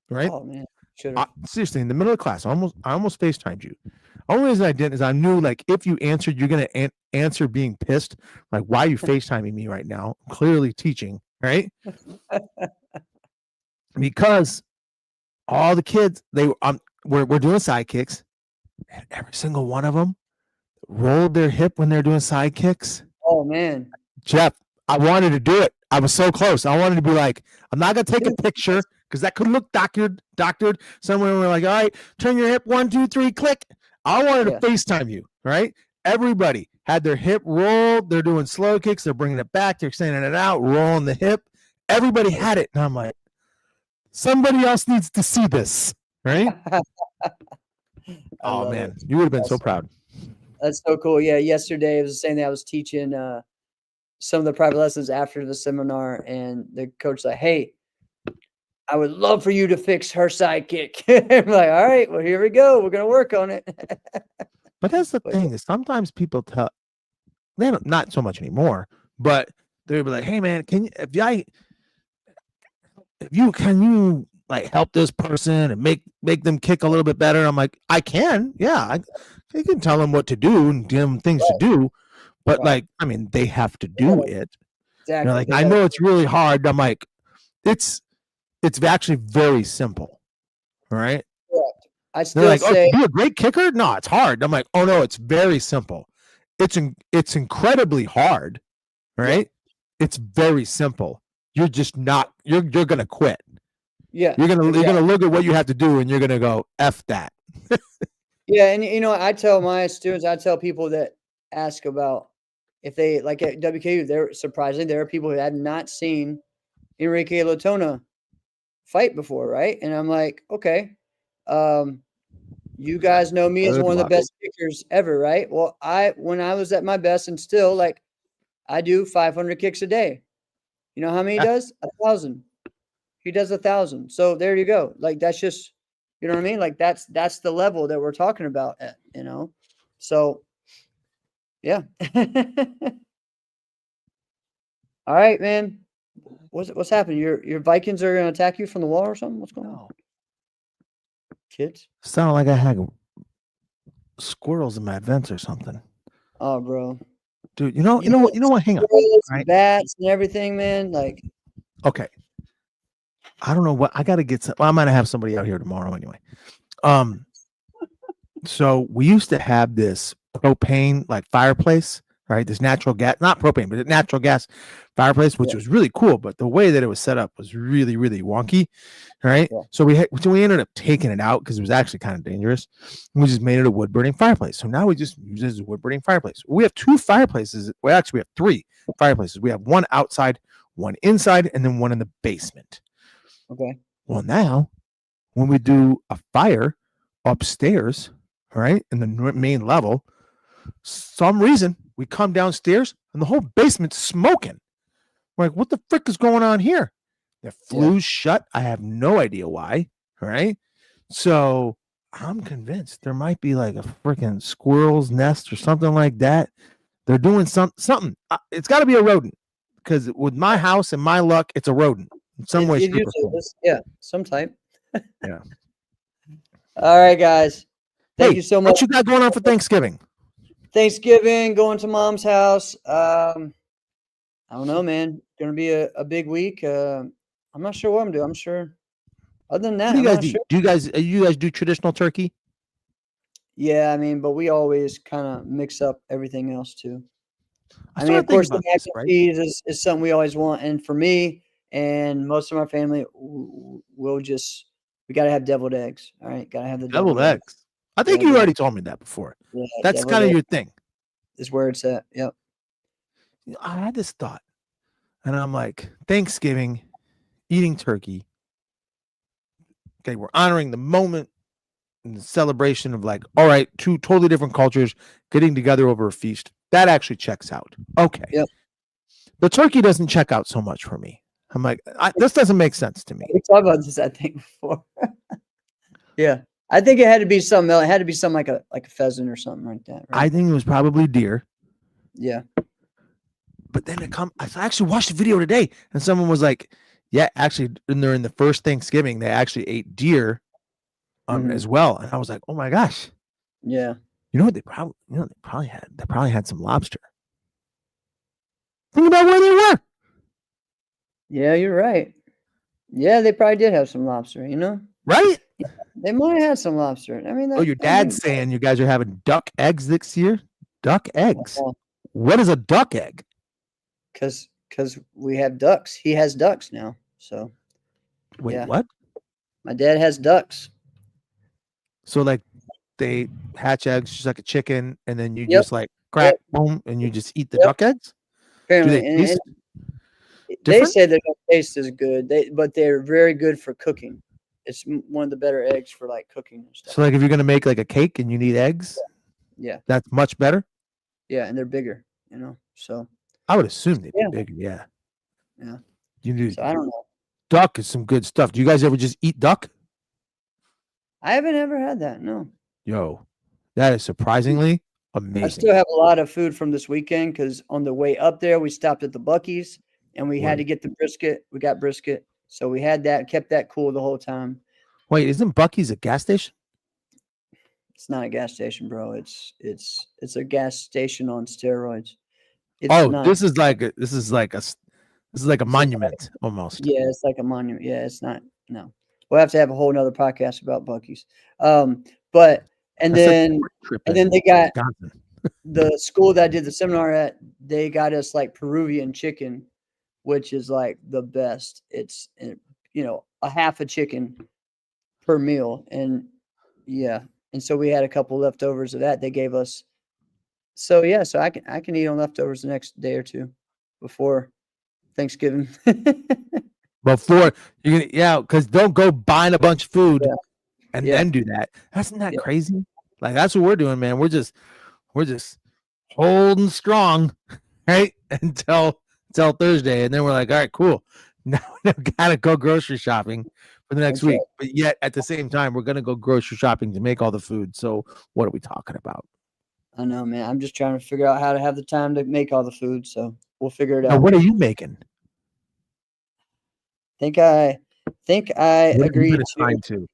[SPEAKER 1] Right?
[SPEAKER 3] Oh man, should have.
[SPEAKER 1] Seriously, in the middle of class, I almost FaceTimed you. Only reason I didn't is I knew like if you answered, you're gonna answer being pissed. Like, why are you FaceTiming me right now? I'm clearly teaching, right? Because all the kids, we're doing side kicks, and every single one of them rolled their hip when they're doing side kicks.
[SPEAKER 3] Oh man,
[SPEAKER 1] Jeff, I wanted to do it. I was so close. I wanted to be like, I'm not gonna take a picture because that could look doctored. Somewhere we're like, all right, turn your hip, 1, 2, 3, click. I wanted to FaceTime you, right? Everybody had their hip rolled. They're doing slow kicks. They're bringing it back. They're extending it out, rolling the hip. Everybody had it. And I'm like, somebody else needs to see this, right? Oh, man. You would have been so proud.
[SPEAKER 3] That's so cool. Yeah, yesterday it was the same thing. I was teaching some of the private lessons after the seminar, and the coach was like, hey, I would love for you to fix her sidekick. I'm like, all right, well, here we go. We're going to work on it.
[SPEAKER 1] But that's the thing is sometimes people tell, they don't, not so much anymore, but they'll be like, hey, man, can you like help this person and make them kick a little bit better? I'm like, I can. Yeah, I can tell them what to do and give them things to do. But like, I mean, they have to do it.
[SPEAKER 3] Exactly.
[SPEAKER 1] They're like, I know it's really hard. I'm like, it's actually very simple. All right.
[SPEAKER 3] Correct. I still
[SPEAKER 1] They're like,
[SPEAKER 3] say,
[SPEAKER 1] oh, be a great kicker? No, it's hard. I'm like, oh no, it's very simple. It's incredibly hard. Right? Yeah. It's very simple. You're just not. You're gonna quit.
[SPEAKER 3] Yeah.
[SPEAKER 1] You're gonna look at what you have to do, and you're gonna go F that.
[SPEAKER 3] Yeah, and you know, I tell my students, I tell people that ask about if they like at WKU, they're surprisingly there are people who had not seen Enrique Latona fight before, right? And I'm like, okay, you guys know me as one of the best kickers ever, right? Well, when I was at my best and still like I do 500 kicks a day. You know how many he does? 1,000. He does 1,000. So there you go. Like that's just, you know what I mean? Like that's the level that we're talking about at, you know? So yeah. All right, man. What's happening? Your Vikings are gonna attack you from the wall or something? What's going on? Kids?
[SPEAKER 1] Sound like I had squirrels in my vents or something.
[SPEAKER 3] Oh, bro.
[SPEAKER 1] Dude, you know what? Hang on.
[SPEAKER 3] Right? Bats and everything, man. Like,
[SPEAKER 1] okay. I don't know what I gotta get. Well, I might have somebody out here tomorrow anyway. So we used to have this propane like fireplace, right? This natural gas, not propane, but natural gas fireplace, which was really cool. But the way that it was set up was really, really wonky, right? Yeah. So we ended up taking it out because it was actually kind of dangerous. And we just made it a wood burning fireplace. So now we just use it as a wood burning fireplace. We have 2 fireplaces. Well, actually, we have 3 fireplaces. We have one outside, one inside, and then one in the basement.
[SPEAKER 3] Okay.
[SPEAKER 1] Well, now when we do a fire upstairs, right, in the main level, some reason we come downstairs and the whole basement's smoking. We're like, what the frick is going on here? The flue's shut. I have no idea why. Right. So I'm convinced there might be like a freaking squirrel's nest or something like that. They're doing something. It's got to be a rodent because with my house and my luck, it's a rodent in some way.
[SPEAKER 3] Yeah, some type.
[SPEAKER 1] Yeah.
[SPEAKER 3] All right, guys. Thank you so much.
[SPEAKER 1] What you got going on for Thanksgiving?
[SPEAKER 3] Thanksgiving, going to mom's house. I don't know, man. Gonna be a big week. I'm not sure what I'm doing. I'm sure. Other than that,
[SPEAKER 1] do you guys do traditional turkey?
[SPEAKER 3] Yeah, I mean, but we always kind of mix up everything else too. I mean, of course, the mac and cheese is something we always want, and for me and most of our family, we got to have deviled eggs. All right, got to have the
[SPEAKER 1] deviled eggs. I think you already told me that before. Yeah, that's kind of your thing.
[SPEAKER 3] Is where it's at. Yep.
[SPEAKER 1] I had this thought, and I'm like, Thanksgiving, eating turkey. Okay, we're honoring the moment and the celebration of like, all right, two totally different cultures getting together over a feast. That actually checks out. Okay.
[SPEAKER 3] Yep.
[SPEAKER 1] The turkey doesn't check out so much for me. I'm like, this doesn't make sense to me.
[SPEAKER 3] We talked about this, I think, before. Yeah. I think it had to be something else. It had to be something like a pheasant or something like that. Right?
[SPEAKER 1] I think it was probably deer.
[SPEAKER 3] Yeah.
[SPEAKER 1] But then I actually watched a video today, and someone was like, yeah, actually, during the first Thanksgiving, they actually ate deer as well. And I was like, oh my gosh.
[SPEAKER 3] Yeah.
[SPEAKER 1] You know what they probably had some lobster. Think about where they were.
[SPEAKER 3] Yeah, you're right. Yeah, they probably did have some lobster, you know?
[SPEAKER 1] Right?
[SPEAKER 3] They might have had some lobster. I mean,
[SPEAKER 1] Oh, your dad's saying you guys are having duck eggs this year? Duck eggs? What is a duck egg?
[SPEAKER 3] Because we have ducks. He has ducks now. So
[SPEAKER 1] Wait,
[SPEAKER 3] yeah.
[SPEAKER 1] what?
[SPEAKER 3] My dad has ducks.
[SPEAKER 1] So like they hatch eggs just like a chicken, and then you
[SPEAKER 3] Yep.
[SPEAKER 1] just like crack, boom, and you just eat the
[SPEAKER 3] Yep.
[SPEAKER 1] duck eggs?
[SPEAKER 3] Apparently,
[SPEAKER 1] Do they taste
[SPEAKER 3] they
[SPEAKER 1] different?
[SPEAKER 3] say they don't taste as good. But they're very good for cooking. It's one of the better eggs for like cooking and stuff.
[SPEAKER 1] So like if you're gonna make like a cake and you need eggs,
[SPEAKER 3] Yeah.
[SPEAKER 1] that's much better.
[SPEAKER 3] Yeah, and they're bigger, you know. So
[SPEAKER 1] I would assume they'd
[SPEAKER 3] Yeah.
[SPEAKER 1] be bigger. Yeah.
[SPEAKER 3] Yeah.
[SPEAKER 1] You do.
[SPEAKER 3] So I don't know.
[SPEAKER 1] Duck is some good stuff. Do you guys ever just eat duck?
[SPEAKER 3] I haven't ever had that. No.
[SPEAKER 1] Yo, that is surprisingly amazing.
[SPEAKER 3] I still have a lot of food from this weekend because on the way up there, we stopped at the Buc-ee's and we had to get the brisket. We got brisket. So we had that, kept that cool the whole time.
[SPEAKER 1] Wait, isn't Buc-ee's a gas station?
[SPEAKER 3] It's not a gas station, bro. It's a gas station on steroids. It's not.
[SPEAKER 1] This is like a monument almost.
[SPEAKER 3] Yeah, it's like a monument. Yeah, it's not. No, we'll have to have a whole nother podcast about Buc-ee's. But and then they got the school that I did the seminar at. They got us like Peruvian chicken, which is like the best. It's a half a chicken per meal, and yeah, and so we had a couple leftovers of that. They gave us. So yeah, so I can eat on leftovers the next day or two before Thanksgiving.
[SPEAKER 1] Before you can, because don't go buying a bunch of food and
[SPEAKER 3] Yeah.
[SPEAKER 1] then do that. Isn't that crazy? Like that's what we're doing, man. We're just holding strong, right? Until Thursday, and then we're like, all right, cool. Now we gotta go grocery shopping for the next
[SPEAKER 3] That's
[SPEAKER 1] week. But yet at the same time, we're gonna go grocery shopping to make all the food. So what are we talking about?
[SPEAKER 3] I know, man. I'm just trying to figure out how to have the time to make all the food. So we'll figure it
[SPEAKER 1] Now,
[SPEAKER 3] out.
[SPEAKER 1] what are you making?
[SPEAKER 3] Think I agreed
[SPEAKER 1] to.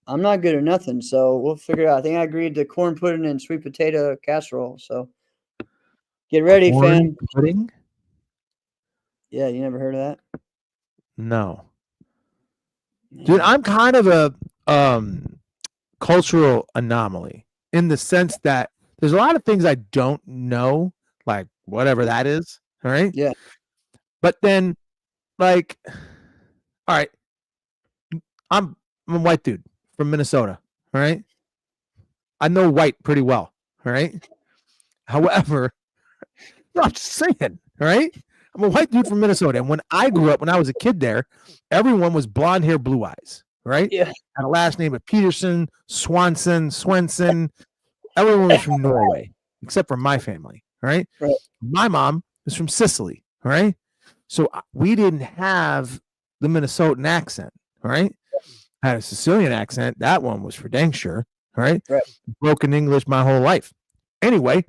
[SPEAKER 3] I'm not good at nothing, so we'll figure it out. I think I agreed to corn pudding and sweet potato casserole. So get ready, fam.
[SPEAKER 1] Pudding?
[SPEAKER 3] Yeah, you never heard of that?
[SPEAKER 1] No. Dude, I'm kind of a cultural anomaly in the sense that there's a lot of things I don't know, like whatever that is. All right.
[SPEAKER 3] Yeah.
[SPEAKER 1] But then, like, all right, I'm a white dude from Minnesota. All right. I know white pretty well. All right. However, I'm just saying, all right. I'm a white dude from Minnesota. And when I grew up, when I was a kid there, everyone was blonde hair, blue eyes, right?
[SPEAKER 3] Yeah.
[SPEAKER 1] Had a last name of Peterson, Swenson. Everyone was from Norway, except for my family, right?
[SPEAKER 3] Right.
[SPEAKER 1] My mom is from Sicily, all right? So we didn't have the Minnesotan accent, all right? I had a Sicilian accent. That one was for dang sure, all right?
[SPEAKER 3] Right.
[SPEAKER 1] Broken English my whole life. Anyway,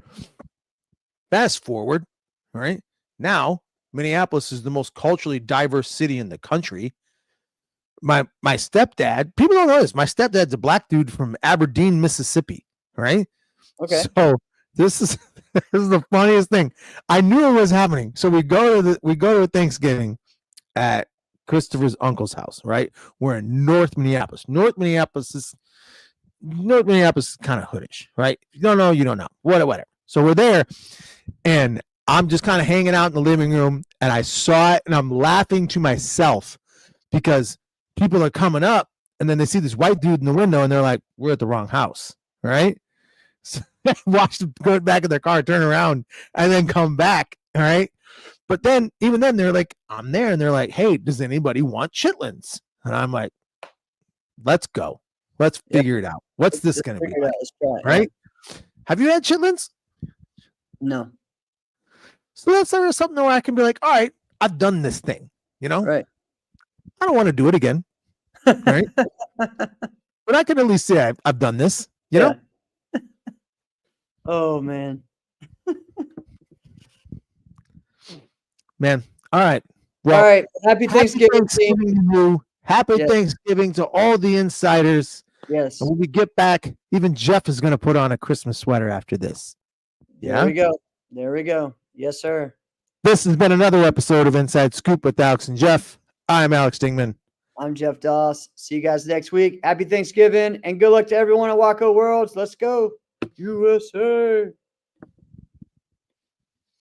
[SPEAKER 1] fast forward, all right? Now, Minneapolis is the most culturally diverse city in the country. My stepdad, people don't know this. My stepdad's a black dude from Aberdeen, Mississippi. Right?
[SPEAKER 3] Okay.
[SPEAKER 1] So this is the funniest thing. I knew it was happening. So we go to Thanksgiving at Christopher's uncle's house, right? We're in North Minneapolis. North Minneapolis is kind of hoodish, right? If you don't know, you don't know. Whatever. So we're there, and I'm just kind of hanging out in the living room, and I saw it, and I'm laughing to myself because people are coming up, and then they see this white dude in the window, and they're like, "We're at the wrong house," right? So watch them go back in their car, turn around, and then come back, All right. But then, even then, they're like, I'm there, and they're like, hey, does anybody want chitlins? And I'm like, let's go. Let's figure it out. What's this
[SPEAKER 3] Let's
[SPEAKER 1] going to be
[SPEAKER 3] figure it
[SPEAKER 1] like?
[SPEAKER 3] out. Let's try it,
[SPEAKER 1] Right? Have you had chitlins?
[SPEAKER 3] No.
[SPEAKER 1] So that's sort of something where I can be like, all right, I've done this thing. You know,
[SPEAKER 3] Right.
[SPEAKER 1] I don't want to do it again. Right. But I can at least say I've done this. You know?
[SPEAKER 3] Oh man.
[SPEAKER 1] Man. All right. Well,
[SPEAKER 3] All right. Happy Thanksgiving, team.
[SPEAKER 1] to you. Happy
[SPEAKER 3] Yes.
[SPEAKER 1] Thanksgiving to all the insiders.
[SPEAKER 3] Yes.
[SPEAKER 1] And when we get back, even Jeff is going to put on a Christmas sweater after this.
[SPEAKER 3] There we go. There we go. Yes, sir.
[SPEAKER 1] This has been another episode of Inside Scoop with Alex and Jeff. I'm Alex Dingman.
[SPEAKER 3] I'm Jeff Doss. See you guys next week. Happy Thanksgiving and good luck to everyone at WAKO Worlds. Let's go. USA.